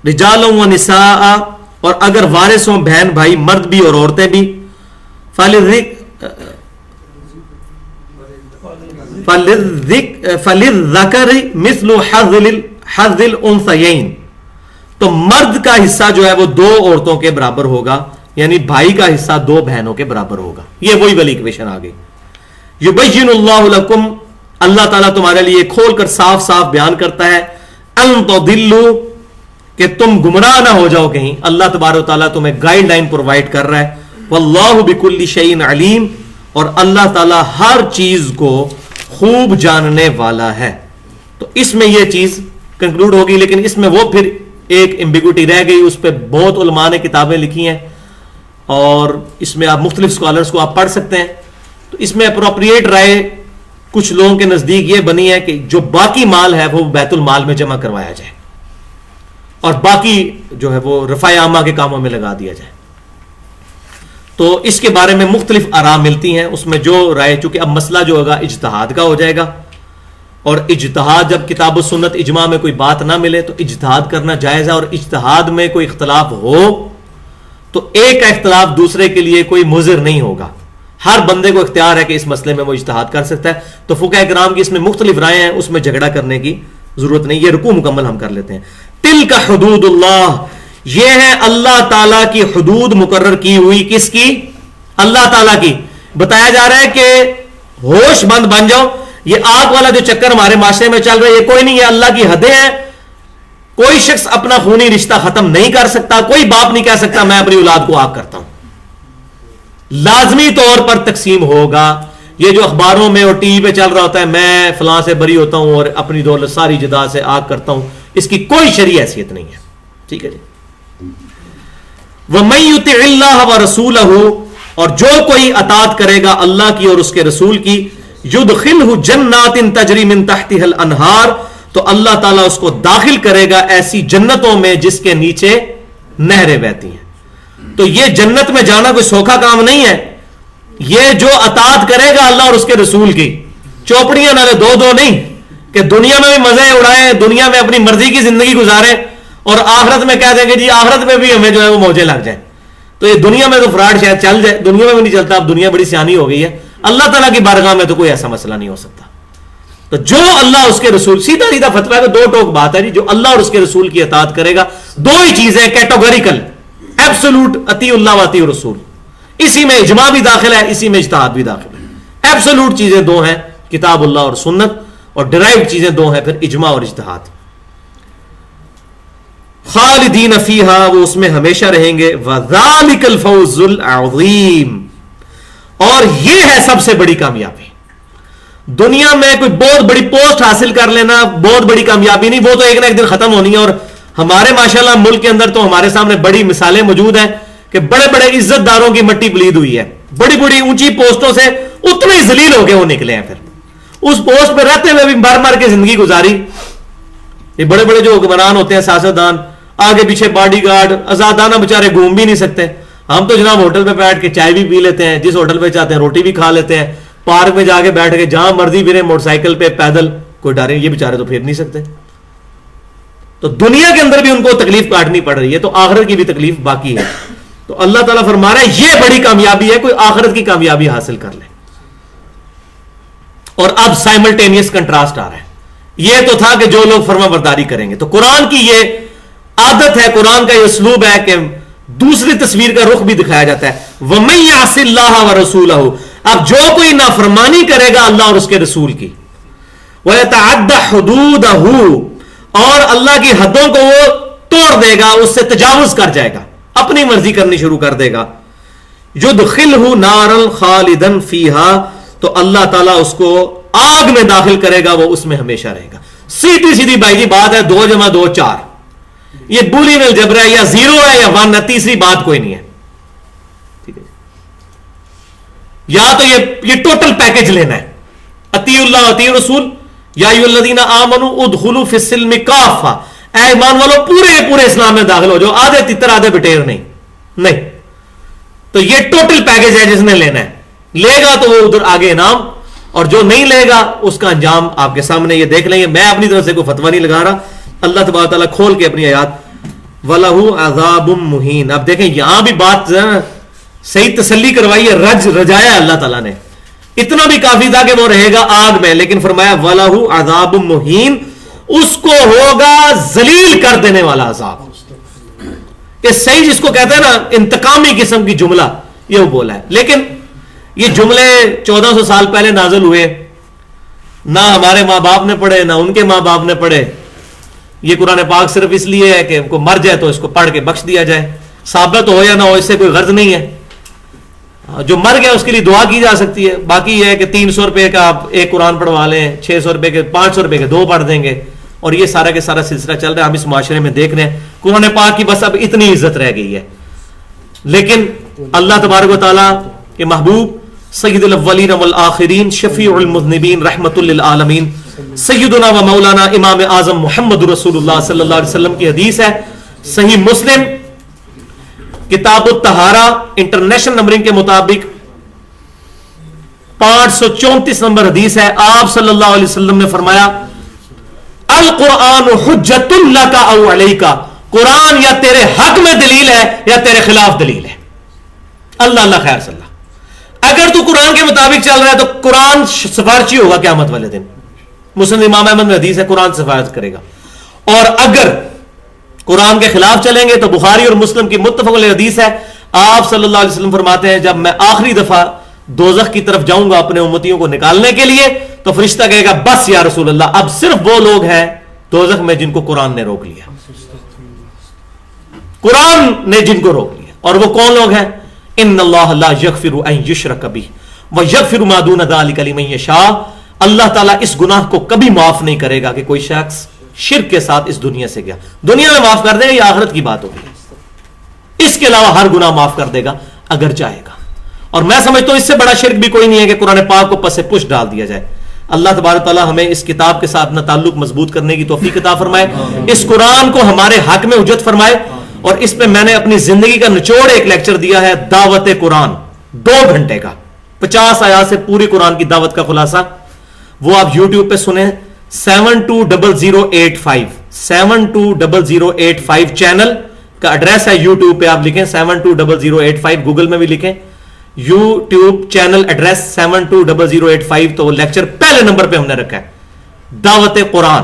رِجَالًا وَنِسَاءً, اور اگر وارث ہوں بہن بھائی مرد بھی اور عورتیں بھی, فَلِلذَّكَرِ مِثْلُ حَظِّ الْأُنْثَيَيْنِ, تو مرد کا حصہ جو ہے وہ 2 عورتوں کے برابر ہوگا, یعنی بھائی کا حصہ 2 بہنوں کے برابر ہوگا. یہ وہی والی ایکویشن آ گئی. یبین اللہ لکم, اللہ تعالیٰ تمہارے لیے کھول کر صاف صاف بیان کرتا ہے, ان تضلوا, کہ تم گمراہ نہ ہو جاؤ کہیں. اللہ تبارک و تعالیٰ تمہیں گائیڈ لائن پرووائڈ کر رہا ہے. واللہ بکل شیء علیم, اور اللہ تعالیٰ ہر چیز کو خوب جاننے والا ہے. تو اس میں یہ چیز کنکلوڈ ہوگی, لیکن اس میں وہ پھر ایک ایمبیگوٹی رہ گئی, اس پہ بہت علماء نے کتابیں لکھی ہیں, اور اس میں آپ مختلف اسکالرس کو آپ پڑھ سکتے ہیں. تو اس میں اپروپریٹ رائے کچھ لوگوں کے نزدیک یہ بنی ہے کہ جو باقی مال ہے وہ بیت المال میں جمع کروایا جائے, اور باقی جو ہے وہ رفع عامہ کے کاموں میں لگا دیا جائے. تو اس کے بارے میں مختلف آراء ملتی ہیں. اس میں جو رائے, چونکہ اب مسئلہ جو ہوگا اجتہاد کا ہو جائے گا, اور اجتہاد جب کتاب و سنت اجماع میں کوئی بات نہ ملے تو اجتہاد کرنا جائز ہے. اور اجتہاد میں کوئی اختلاف ہو تو ایک کا اختلاف دوسرے کے لیے کوئی مضر نہیں ہوگا. ہر بندے کو اختیار ہے کہ اس مسئلے میں وہ اجتہاد کر سکتا ہے. تو فقہاء کرام کی اس میں مختلف رائے ہیں, اس میں جھگڑا کرنے کی ضرورت نہیں. یہ رکوع مکمل ہم کر لیتے ہیں. تلک حدود اللہ, یہ ہے اللہ تعالیٰ کی حدود مقرر کی ہوئی. کس کی؟ اللہ تعالیٰ کی. بتایا جا رہا ہے کہ ہوش مند بن جاؤ, یہ آگ والا جو چکر ہمارے معاشرے میں چل رہا ہے یہ کوئی نہیں, ہے اللہ کی حدیں ہیں. کوئی شخص اپنا خونی رشتہ ختم نہیں کر سکتا. کوئی باپ نہیں کہہ سکتا میں اپنی اولاد کو آگ کرتا ہوں. لازمی طور پر تقسیم ہوگا, یہ جو اخباروں میں اور ٹی وی پہ چل رہا ہوتا ہے میں فلاں سے بری ہوتا ہوں اور اپنی دولت ساری جدا سے آگ کرتا ہوں، اس کی کوئی شرعی حیثیت نہیں ہے. ٹھیک ہے جی. وَمَن يُطِعِ اللَّهَ وَرَسُولَهُ، اور جو کوئی اطاعت کرے گا اللہ کی اور اس کے رسول کی، يُدْخِلْهُ جَنَّاتٍ تَجْرِي مِن تَحْتِهَا الْأَنْهَارُ، تو اللہ تعالیٰ اس کو داخل کرے گا ایسی جنتوں میں جس کے نیچے نہریں بہتی ہیں. تو یہ جنت میں جانا کوئی سوکھا کام نہیں ہے. یہ جو اطاعت کرے گا اللہ اور اس کے رسول کی، چوپڑیاں نہ دو نہیں کہ دنیا میں بھی مزے اڑائیں، دنیا میں اپنی مرضی کی زندگی گزاریں اور آخرت میں کہہ دیں گے جی آخرت میں بھی ہمیں جو ہے وہ موجے لگ جائیں. تو یہ دنیا میں تو فراڈ شاید چل جائے، دنیا میں بھی نہیں چلتا. اب دنیا بڑی سیانی ہو گئی ہے، اللہ تعالیٰ کی بارگاہ میں تو کوئی ایسا مسئلہ نہیں ہو سکتا. تو جو اللہ اس کے رسول، سیدھا سیدھا فتویٰ ہے، دو ٹوک بات ہے جی. جو اللہ اور اس کے رسول کی اطاعت کرے گا، دو ہی چیزیں کیٹیگوریکل، ایبسولوٹ، اطیع اللہ و اطیع الرسول. اسی میں اجماع بھی داخل ہے، اسی میں اجتہاد بھی داخل ہے. ایبسولوٹ چیزیں دو ہیں، کتاب اللہ اور سنت، اور ڈرائیوڈ چیزیں دو ہیں، پھر اجماع اور اجتہاد. خالدین فیہا، وہ اس میں ہمیشہ رہیں گے. وذالک الفوز العظیم، اور یہ ہے سب سے بڑی کامیابی. دنیا میں کوئی بہت بڑی پوسٹ حاصل کر لینا بہت بڑی کامیابی نہیں، وہ تو ایک نہ ایک دن ختم ہونی ہے. اور ہمارے ماشاءاللہ ملک کے اندر تو ہمارے سامنے بڑی مثالیں موجود ہیں کہ بڑے بڑے عزت داروں کی مٹی پلید ہوئی ہے، بڑی بڑی اونچی پوسٹوں سے اتنے ہی ذلیل ہو کے وہ نکلے ہیں، پھر اس پوسٹ پہ رہتے ہوئے بھی مر مر کے زندگی گزاری. یہ بڑے بڑے جو حکمران ہوتے ہیں، سیاستدان، آگے پیچھے باڈی گارڈ، آزادانہ بیچارے گھوم بھی نہیں سکتے. ہم تو جناب ہوٹل پہ بیٹھ کے چائے بھی پی لیتے ہیں، جس ہوٹل پہ چاہتے ہیں روٹی بھی کھا لیتے ہیں، پارک میں جا کے بیٹھ کے جہاں مرضی پھریں، موٹر سائیکل پہ، پیدل، کوئی ڈر. یہ بیچارے تو پھر نہیں سکتے. تو دنیا کے اندر بھی ان کو تکلیف کاٹنی پڑ رہی ہے، تو آخرت کی بھی تکلیف باقی ہے. تو اللہ تعالیٰ فرما رہا ہے یہ بڑی کامیابی ہے، کوئی آخرت کی کامیابی حاصل کر لے. اور اب سائملٹینیس کنٹراسٹ آ رہا ہے. یہ تو تھا کہ جو لوگ فرما برداری کریں گے، تو قرآن کی یہ عادت ہے، قرآن کا یہ اسلوب ہے کہ دوسری تصویر کا رخ بھی دکھایا جاتا ہے. وَمَن يَعْصِ اللَّهَ وَرَسُولَهُ، اب جو کوئی نافرمانی کرے گا اللہ اور اس کے رسول کی، وَيَتَعَدَّ حُدُودَهُ، اور اللہ کی حدوں کو وہ توڑ دے گا، اس سے تجاوز کر جائے گا، اپنی مرضی کرنی شروع کر دے گا. يُدْخِلْهُ نَارًا خَالِدًا فِيهَا، تو اللہ تعالیٰ اس کو آگ میں داخل کرے گا، وہ اس میں ہمیشہ رہے گا. سیدھی سیدھی بھائی جی بات ہے، 2 + 2 = 4. یہ بولین الجبر ہے، یا 0 ہے یا 1 ہے، تیسری بات کوئی نہیں ہے. ٹھیک ہے، یا تو یہ ٹوٹل پیکج لینا ہے، اطیع اللہ اطیع رسول. یا ایھا الذین آمنوا ادخلوا فی السلم کافہ، اے ایمان والو پورے اسلام میں داخل ہو جاؤ، آدھے تتر آدھے بٹیر نہیں. تو یہ ٹوٹل پیکج ہے جس نے لینا ہے. لے گا تو وہ ادھر آگے انعام، اور جو نہیں لے گا اس کا انجام آپ کے سامنے یہ دیکھ لیں گے. میں اپنی طرف سے کوئی فتویٰ نہیں لگا رہا، اللہ تبارک تعالیٰ کھول کے اپنی آیات. وَلَهُ عَذَابٌ مُّهِينٌ، اب دیکھیں یہاں بھی بات صحیح تسلی کروائی ہے، رجایا اللہ تعالیٰ نے. اتنا بھی کافی تھا کہ وہ رہے گا آگ میں، لیکن فرمایا وَلَهُ عَذَابٌ مُّهِينٌ، اس کو ہوگا ذلیل کر دینے والا عذاب. کہ صحیح جس کو کہتے ہیں نا انتقامی قسم کی جملہ، یہ وہ بولا ہے. لیکن یہ جملے 1400 سال پہلے نازل ہوئے، نہ ہمارے ماں باپ نے پڑھے نہ ان کے ماں باپ نے پڑھے. یہ قرآن پاک صرف اس لیے ہے کہ کو مر جائے تو اس کو پڑھ کے بخش دیا جائے، ثابت ہو یا نہ ہو اس سے کوئی غرض نہیں ہے. جو مر گیا اس کے لیے دعا کی جا سکتی ہے. باقی یہ ہے کہ 300 روپے کا آپ ایک قرآن پڑھوا لیں، 600 روپے کے 500 روپے کے 2 پڑھ دیں گے، اور یہ سارا کے سارا سلسلہ چل رہا ہے. ہم اس معاشرے میں دیکھ رہے ہیں قرآن پاک کی بس اب اتنی عزت رہ گئی ہے. لیکن اللہ تبارک و تعالیٰ کے محبوب سید الاولین والآخرین، شفیع المذنبین، رحمت للعالمین، سیدنا و مولانا امام اعظم محمد رسول اللہ صلی اللہ علیہ وسلم کی حدیث ہے، صحیح مسلم کتاب الطہارہ انٹرنیشنل نمبرنگ کے مطابق 534 نمبر حدیث ہے. آپ صلی اللہ علیہ وسلم نے فرمایا القرآن حجت لک او علیک، قرآن یا تیرے حق میں دلیل ہے یا تیرے خلاف دلیل ہے. اللہ خیر صلی اللہ. اگر تو قرآن کے مطابق چل رہا ہے تو قرآن سفارشی ہوگا قیامت والے دن. مسلم امام احمد میں حدیث ہے قرآن سفارش کرے گا. اور اگر قرآن کے خلاف چلیں گے تو بخاری اور مسلم کی متفق علیہ حدیث ہے. آپ صلی اللہ علیہ وسلم فرماتے ہیں جب میں آخری دفعہ دوزخ کی طرف جاؤں گا اپنے امتیوں کو نکالنے کے لیے تو فرشتہ کہے گا بس یا رسول اللہ، اب صرف وہ لوگ ہیں دوزخ میں جن کو قرآن نے روک لیا، قرآن نے جن کو روک لیا. اور وہ کون لوگ ہیں؟ ان اللہ لا یغفر ان یشرک بہ وَيَغْفِرُ مَا دُونَ ذَلِكَ لِمَن يَشَاءُ. اللہ تعالیٰ اس گناہ کو کبھی معاف نہیں کرے گا کہ کوئی شخص شرک کے ساتھ اس دنیا سے گیا. دنیا میں معاف کر دے گا، یہ آخرت کی بات ہوگی. اس کے علاوہ ہر گناہ معاف کر دے گا اگر چاہے گا. اور میں سمجھتا ہوں اس سے بڑا شرک بھی کوئی نہیں ہے کہ قرآن پاک کو پس پش ڈال دیا جائے. اللہ تبارک تعالیٰ ہمیں اس کتاب کے ساتھ اپنا تعلق مضبوط کرنے کی توفیق عطا فرمائے، اس قرآن کو ہمارے حق میں حجت فرمائے. اور اس پہ میں نے اپنی زندگی کا نچوڑ ایک لیکچر دیا ہے، دعوت قرآن، 2 گھنٹے کا، 50 آیات سے پوری قرآن کی دعوت کا خلاصہ. وہ آپ یوٹیوب پہ سنیں. 720085 720085 چینل کا ایڈریس ہے. یوٹیوب پہ آپ لکھیں 720085، گوگل میں بھی لکھیں یوٹیوب چینل ایڈریس 720085، تو وہ لیکچر پہلے نمبر پہ ہم نے رکھا ہے، دعوت قرآن.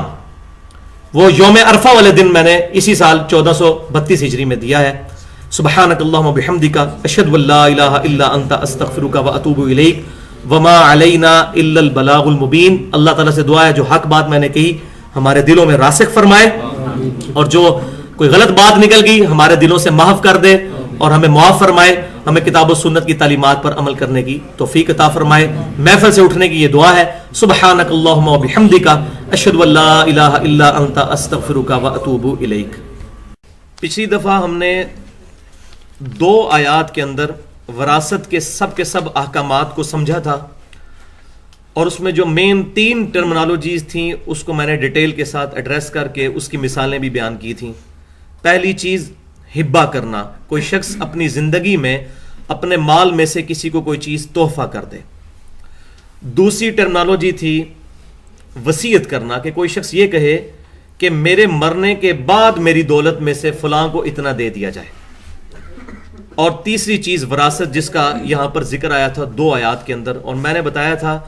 وہ یوم عرفہ والے دن میں نے اسی سال 1432 ہجری میں دیا ہے. سبحانک اللہم وبحمدک، اشہد ان لا الہ الا انت، استغفرک واتوب الیک، وما علینا الا البلاغ المبین. اللہ تعالیٰ سے دعا ہے جو حق بات میں نے کہی ہمارے دلوں میں راسخ فرمائے، اور جو کوئی غلط بات نکل گئی ہمارے دلوں سے محو کر دے اور ہمیں معاف فرمائے. ہمیں کتاب و سنت کی تعلیمات پر عمل کرنے کی توفیق عطا فرمائے. محفل سے اٹھنے کی یہ دعا ہے. سبحانک اللہم وبحمدک، اشہد ان لا الہ الا انت، استغفرک واتوب الیک. پچھلی دفعہ ہم نے 2 آیات کے اندر وراثت کے سب احکامات کو سمجھا تھا، اور اس میں جو مین 3 ٹرمنالوجیز تھیں اس کو میں نے ڈیٹیل کے ساتھ ایڈریس کر کے اس کی مثالیں بھی بیان کی تھیں. پہلی چیز ہبہ کرنا، کوئی شخص اپنی زندگی میں اپنے مال میں سے کسی کو کوئی چیز تحفہ کر دے. دوسری ٹرمنالوجی تھی وصیت کرنا، کہ کوئی شخص یہ کہے کہ میرے مرنے کے بعد میری دولت میں سے فلاں کو اتنا دے دیا جائے. اور تیسری چیز وراثت، جس کا یہاں پر ذکر آیا تھا 2 آیات کے اندر. اور میں نے بتایا تھا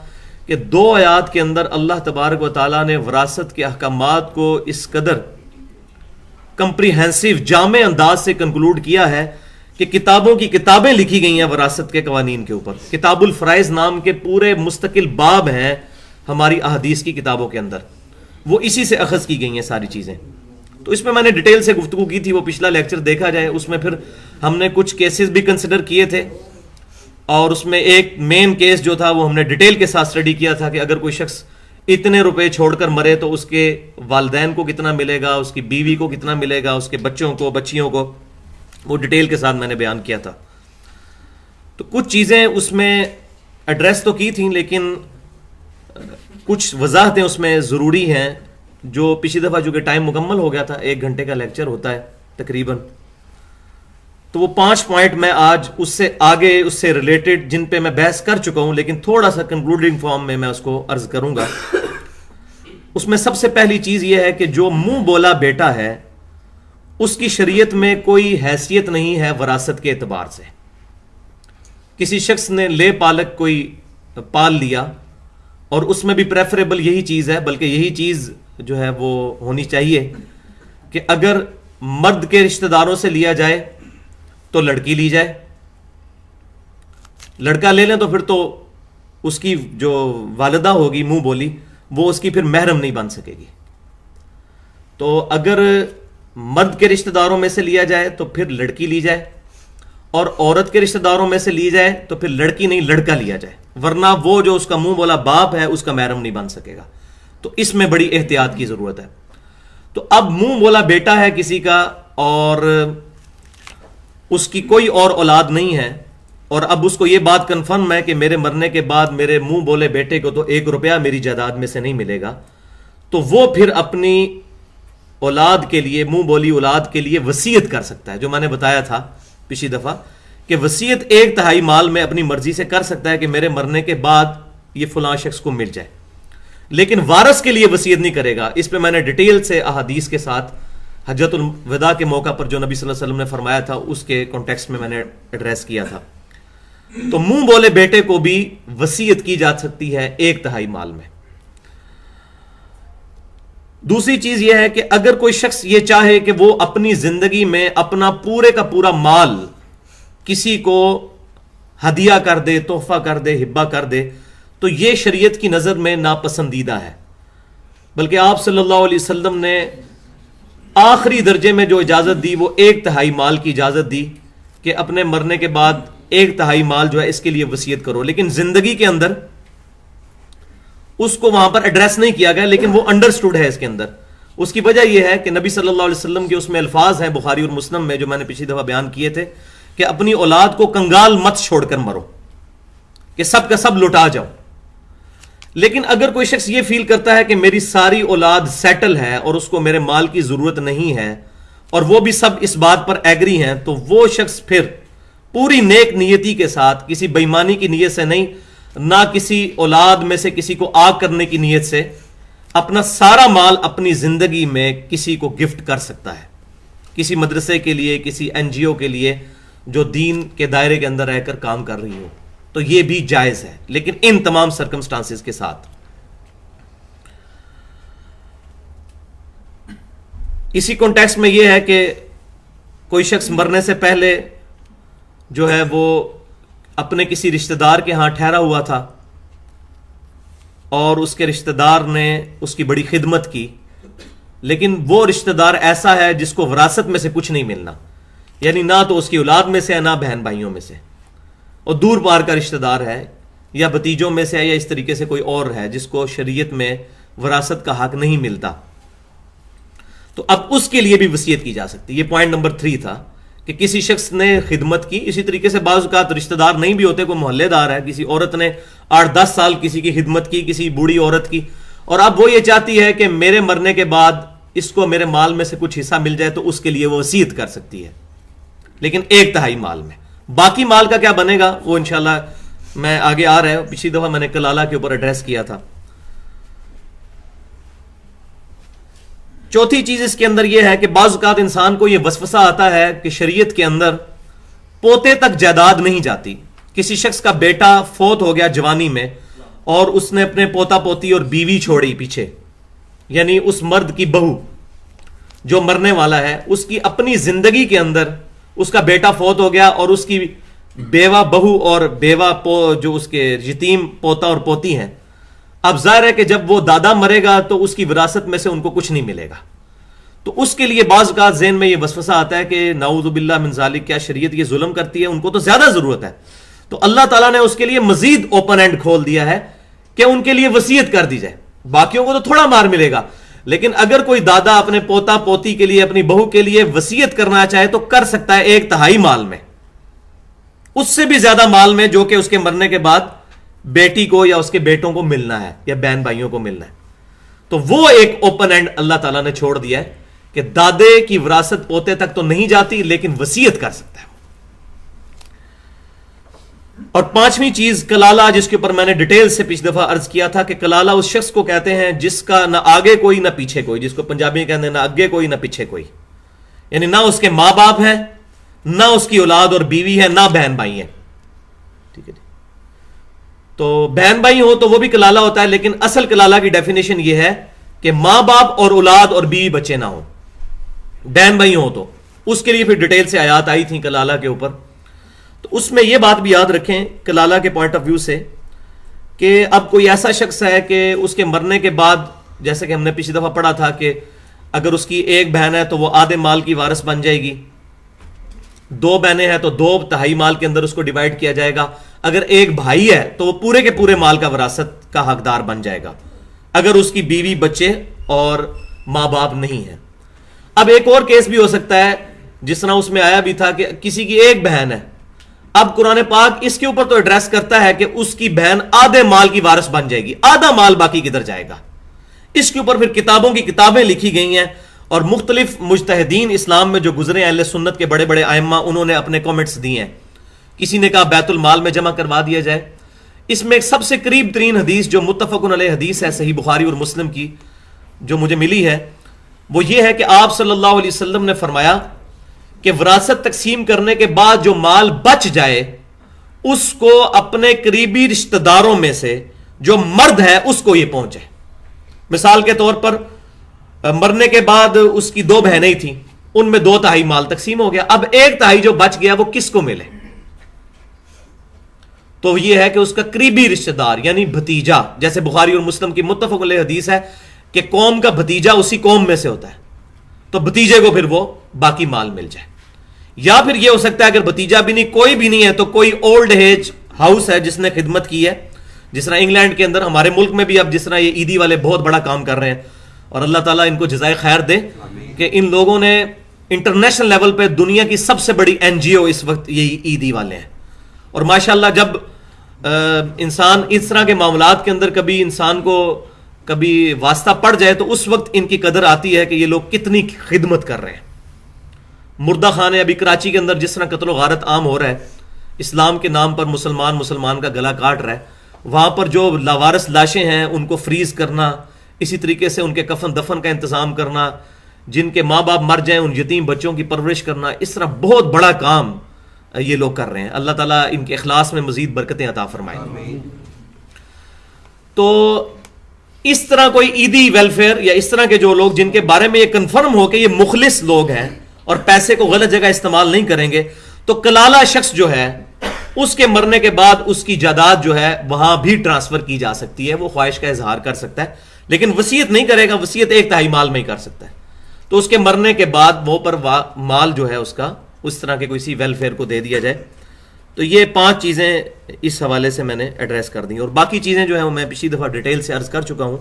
کہ 2 آیات کے اندر اللہ تبارک و تعالیٰ نے وراثت کے احکامات کو اس قدر کمپریہنسو، جامع انداز سے کنکلوڈ کیا ہے کہ کتابوں کی کتابیں لکھی گئی ہیں وراثت کے قوانین کے اوپر. کتاب الفرائض نام کے پورے مستقل باب ہیں ہماری احادیث کی کتابوں کے اندر، وہ اسی سے اخذ کی گئی ہیں ساری چیزیں. تو اس میں میں نے ڈیٹیل سے گفتگو کی تھی، وہ پچھلا لیکچر دیکھا جائے. اس میں پھر ہم نے کچھ کیسز بھی کنسیڈر کیے تھے، اور اس میں ایک مین کیس جو تھا وہ ہم نے ڈیٹیل کے ساتھ اسٹڈی کیا تھا کہ اگر کوئی شخص اتنے روپے چھوڑ کر مرے تو اس کے والدین کو کتنا ملے گا، اس کی بیوی کو کتنا ملے گا، اس کے بچوں کو، بچیوں کو. وہ ڈیٹیل کے ساتھ میں نے بیان کیا تھا. تو کچھ چیزیں اس میں ایڈریس تو کی تھیں، لیکن کچھ وضاحتیں اس میں ضروری ہیں جو پچھلی دفعہ جو کہ ٹائم مکمل ہو گیا تھا، 1 گھنٹے کا لیکچر ہوتا ہے تقریباً. تو وہ 5 پوائنٹ میں آج اس سے آگے، اس سے ریلیٹڈ، جن پہ میں بحث کر چکا ہوں لیکن تھوڑا سا کنکلوڈنگ فارم میں اس کو عرض کروں گا. اس میں سب سے پہلی چیز یہ ہے کہ جو منہ بولا بیٹا ہے اس کی شریعت میں کوئی حیثیت نہیں ہے وراثت کے اعتبار سے. کسی شخص نے لے پالک کوئی پال لیا، اور اس میں بھی پریفریبل یہی چیز ہے، بلکہ یہی چیز جو ہے وہ ہونی چاہیے کہ اگر مرد کے رشتہ داروں سے لیا جائے تو لڑکی لی جائے. لڑکا لے لیں تو پھر تو اس کی جو والدہ ہوگی منہ بولی، وہ اس کی پھر محرم نہیں بن سکے گی. تو اگر مرد کے رشتہ داروں میں سے لیا جائے تو پھر لڑکی لی جائے، اور عورت کے رشتہ داروں میں سے لی جائے تو پھر لڑکی نہیں لڑکا لیا جائے، ورنہ وہ جو اس کا منہ بولا باپ ہے اس کا محرم نہیں بن سکے گا. تو اس میں بڑی احتیاط کی ضرورت ہے. تو اب منہ بولا بیٹا ہے کسی کا، اور اس کی کوئی اور اولاد نہیں ہے، اور اب اس کو یہ بات کنفرم ہے کہ میرے مرنے کے بعد میرے منہ بولے بیٹے کو تو 1 روپیہ میری جائیداد میں سے نہیں ملے گا. تو وہ پھر اپنی اولاد کے لیے، منہ بولی اولاد کے لیے وصیت کر سکتا ہے. جو میں نے بتایا تھا پچھلی دفعہ کہ وصیت 1/3 مال میں اپنی مرضی سے کر سکتا ہے کہ میرے مرنے کے بعد یہ فلاں شخص کو مل جائے، لیکن وارث کے لیے وصیت نہیں کرے گا. اس پہ میں نے ڈیٹیل سے احادیث کے ساتھ حجۃ الوداع کے موقع پر جو نبی صلی اللہ علیہ وسلم نے فرمایا تھا اس کے کانٹیکسٹ میں نے ایڈریس کیا تھا. تو منہ بولے بیٹے کو بھی وصیت کی جا سکتی ہے 1/3 مال میں. دوسری چیز یہ ہے کہ اگر کوئی شخص یہ چاہے کہ وہ اپنی زندگی میں اپنا پورے کا پورا مال کسی کو ہدیہ کر دے، تحفہ کر دے، ہبہ کر دے، تو یہ شریعت کی نظر میں ناپسندیدہ ہے. بلکہ آپ صلی اللہ علیہ وسلم نے آخری درجے میں جو اجازت دی وہ 1/3 مال کی اجازت دی کہ اپنے مرنے کے بعد 1/3 مال جو ہے اس کے لیے وصیت کرو. لیکن زندگی کے اندر اس کو وہاں پر ایڈریس نہیں کیا گیا، لیکن وہ انڈرسٹوڈ ہے اس کے اندر. اس کی وجہ یہ ہے کہ نبی صلی اللہ علیہ وسلم کے اس میں الفاظ ہیں بخاری اور مسلم میں جو میں نے پچھلی دفعہ بیان کیے تھے کہ اپنی اولاد کو کنگال مت چھوڑ کر مرو، کہ سب کا سب لٹا جاؤ. لیکن اگر کوئی شخص یہ فیل کرتا ہے کہ میری ساری اولاد سیٹل ہے اور اس کو میرے مال کی ضرورت نہیں ہے اور وہ بھی سب اس بات پر ایگری ہیں، تو وہ شخص پھر پوری نیک نیتی کے ساتھ، کسی بےایمانی کی نیت سے نہیں، نہ کسی اولاد میں سے کسی کو آگ کرنے کی نیت سے، اپنا سارا مال اپنی زندگی میں کسی کو گفٹ کر سکتا ہے، کسی مدرسے کے لیے، کسی این جی او کے لیے جو دین کے دائرے کے اندر رہ کر کام کر رہی ہو. تو یہ بھی جائز ہے، لیکن ان تمام سرکمسٹانسز کے ساتھ. اسی کانٹیکسٹ میں یہ ہے کہ کوئی شخص مرنے سے پہلے جو ہے وہ اپنے کسی رشتہ دار کے ہاں ٹھہرا ہوا تھا اور اس کے رشتہ دار نے اس کی بڑی خدمت کی، لیکن وہ رشتہ دار ایسا ہے جس کو وراثت میں سے کچھ نہیں ملنا، یعنی نہ تو اس کی اولاد میں سے ہے، نہ بہن بھائیوں میں سے، اور دور پار کا رشتہ دار ہے، یا بھتیجوں میں سے ہے، یا اس طریقے سے کوئی اور ہے جس کو شریعت میں وراثت کا حق نہیں ملتا. تو اب اس کے لیے بھی وصیت کی جا سکتی. یہ پوائنٹ نمبر 3 تھا کہ کسی شخص نے خدمت کی. اسی طریقے سے بعض اوقات رشتہ دار نہیں بھی ہوتے، کوئی محلے دار ہے، کسی عورت نے 8-10 سال کسی کی خدمت کی، کسی بوڑھی عورت کی، اور اب وہ یہ چاہتی ہے کہ میرے مرنے کے بعد اس کو میرے مال میں سے کچھ حصہ مل جائے، تو اس کے لیے وہ وصیت کر سکتی ہے، لیکن 1/3 مال میں. باقی مال کا کیا بنے گا وہ انشاءاللہ میں آگے آ رہا ہے. پچھلی دفعہ میں نے کلالہ کے اوپر ایڈریس کیا تھا. چوتھی چیز اس کے اندر یہ ہے کہ بعض اوقات انسان کو یہ وسوسہ آتا ہے کہ شریعت کے اندر پوتے تک جائیداد نہیں جاتی. کسی شخص کا بیٹا فوت ہو گیا جوانی میں اور اس نے اپنے پوتا پوتی اور بیوی چھوڑی پیچھے، یعنی اس مرد کی بہو جو مرنے والا ہے، اس کی اپنی زندگی کے اندر اس کا بیٹا فوت ہو گیا اور اس کی بیوہ بہو اور بیوہ جو اس کے یتیم پوتا اور پوتی ہیں. اب ظاہر ہے کہ جب وہ دادا مرے گا تو اس کی وراثت میں سے ان کو کچھ نہیں ملے گا. تو اس کے لیے بعض اوقات ذہن میں یہ وسوسہ آتا ہے کہ نعوذ باللہ من ذالک، کیا شریعت یہ ظلم کرتی ہے؟ ان کو تو زیادہ ضرورت ہے. تو اللہ تعالیٰ نے اس کے لیے مزید اوپن اینڈ کھول دیا ہے کہ ان کے لیے وصیت کر دی جائے. باقیوں کو تو تھوڑا مار ملے گا، لیکن اگر کوئی دادا اپنے پوتا پوتی کے لیے، اپنی بہو کے لیے وصیت کرنا چاہے تو کر سکتا ہے 1/3 مال میں، اس سے بھی زیادہ مال میں جو کہ اس کے مرنے کے بعد بیٹی کو یا اس کے بیٹوں کو ملنا ہے یا بہن بھائیوں کو ملنا ہے. تو وہ ایک اوپن اینڈ اللہ تعالیٰ نے چھوڑ دیا ہے کہ دادے کی وراثت پوتے تک تو نہیں جاتی، لیکن وصیت کر سکتا ہے. اور 5ویں چیز کلالہ، جس کے اوپر میں نے ڈیٹیل سے پچھلی دفعہ عرض کیا تھا کہ کلالہ اس شخص کو کہتے ہیں جس کا نہ آگے کوئی نہ پیچھے کوئی، جس کو پنجابی میں کہتے ہیں نہ آگے کوئی نہ پیچھے کوئی، یعنی نہ اس کے ماں باپ ہیں، نہ اس کی اولاد اور بیوی ہے، نہ بہن بھائی ہیں. ٹھیک ہے جی. تو بہن بھائی ہو تو وہ بھی کلالہ ہوتا ہے، لیکن اصل کلالہ کی ڈیفینیشن یہ ہے کہ ماں باپ اور اولاد اور بیوی بچے نہ ہوں. بہن بھائی ہوں تو اس کے لیے پھر ڈیٹیل سے آیات آئی تھیں کلالہ کے اوپر. تو اس میں یہ بات بھی یاد رکھیں کلالہ کے پوائنٹ آف ویو سے کہ اب کوئی ایسا شخص ہے کہ اس کے مرنے کے بعد، جیسے کہ ہم نے پچھلی دفعہ پڑھا تھا کہ اگر اس کی ایک بہن ہے تو وہ آدھے مال کی وارث بن جائے گی، 2 بہنیں ہیں تو 2/3 مال کے اندر اس کو ڈیوائڈ کیا جائے گا. اگر ایک بھائی ہے تو وہ پورے کے پورے مال کا وراثت کا حقدار بن جائے گا اگر اس کی بیوی بچے اور ماں باپ نہیں ہیں. اب ایک اور کیس بھی ہو سکتا ہے جس طرح اس میں آیا بھی تھا کہ کسی کی ایک بہن ہے. اب قرآن پاک اس کے اوپر تو ایڈریس کرتا ہے کہ اس کی بہن آدھے مال کی وارث بن جائے گی، آدھا مال باقی کدھر جائے گا. اس کے اوپر پھر کتابوں کی کتابیں لکھی گئی ہیں اور مختلف مجتہدین اسلام میں جو گزرے اہل سنت کے بڑے بڑے ائمہ، انہوں نے اپنے کامنٹس دیے ہیں. کسی نے کہا بیت المال میں جمع کروا دیا جائے. اس میں ایک سب سے قریب ترین حدیث جو متفق علیہ حدیث ہے صحیح بخاری اور مسلم کی، جو مجھے ملی ہے، وہ یہ ہے کہ آپ صلی اللہ علیہ وسلم نے فرمایا کہ وراثت تقسیم کرنے کے بعد جو مال بچ جائے اس کو اپنے قریبی رشتہ داروں میں سے جو مرد ہے اس کو یہ پہنچے. مثال کے طور پر مرنے کے بعد اس کی 2 بہنیں تھیں، ان میں 2/3 مال تقسیم ہو گیا. اب 1/3 جو بچ گیا وہ کس کو ملے؟ تو یہ ہے کہ اس کا قریبی رشتہ دار یعنی بھتیجا، جیسے بخاری اور مسلم کی متفق علیہ حدیث ہے کہ قوم کا بھتیجا اسی قوم میں سے ہوتا ہے، تو بھتیجے کو پھر وہ باقی مال مل جائے. یا پھر یہ ہو سکتا ہے اگر بھتیجا بھی نہیں، کوئی بھی نہیں ہے، تو کوئی اولڈ ایج ہاؤس ہے جس نے خدمت کی ہے، جس طرح انگلینڈ کے اندر، ہمارے ملک میں بھی اب جس طرح یہ عیدی والے بہت بڑا کام کر رہے ہیں، اور اللہ تعالیٰ ان کو جزائے خیر دے کہ ان لوگوں نے انٹرنیشنل لیول پہ دنیا کی سب سے بڑی این جی او اس وقت یہی عیدی والے ہیں. اور ماشاءاللہ جب انسان اس طرح کے معاملات کے اندر کبھی انسان کو کبھی واسطہ پڑ جائے تو اس وقت ان کی قدر آتی ہے کہ یہ لوگ کتنی خدمت کر رہے ہیں. مردہ خانے ابھی کراچی کے اندر جس طرح قتل و غارت عام ہو رہا ہے، اسلام کے نام پر مسلمان کا گلا کاٹ رہا ہے، وہاں پر جو لاوارث لاشیں ہیں ان کو فریز کرنا، اسی طریقے سے ان کے کفن دفن کا انتظام کرنا، جن کے ماں باپ مر جائیں ان یتیم بچوں کی پرورش کرنا، اس طرح بہت بڑا کام یہ لوگ کر رہے ہیں. اللہ تعالیٰ ان کے اخلاص میں مزید برکتیں عطا فرمائیں. تو اس طرح کوئی عیدی ویلفیئر یا اس طرح کے جو لوگ جن کے بارے میں یہ کنفرم ہو کہ یہ مخلص لوگ ہیں اور پیسے کو غلط جگہ استعمال نہیں کریں گے، تو کلالہ شخص جو ہے اس کے مرنے کے بعد اس کی جائیداد جو ہے وہاں بھی ٹرانسفر کی جا سکتی ہے، وہ خواہش کا اظہار کر سکتا ہے، لیکن وصیت نہیں کرے گا. وصیت 1/3 مال میں ہی کر سکتا ہے. تو اس کے مرنے کے بعد وہ پر مال جو ہے اس کا اس طرح کے کسی ویلفیئر کو دے دیا جائے. تو یہ 5 چیزیں اس حوالے سے میں نے ایڈریس کر دی، اور باقی چیزیں جو ہیں وہ میں پچھلی دفعہ ڈیٹیل سے عرض کر چکا ہوں.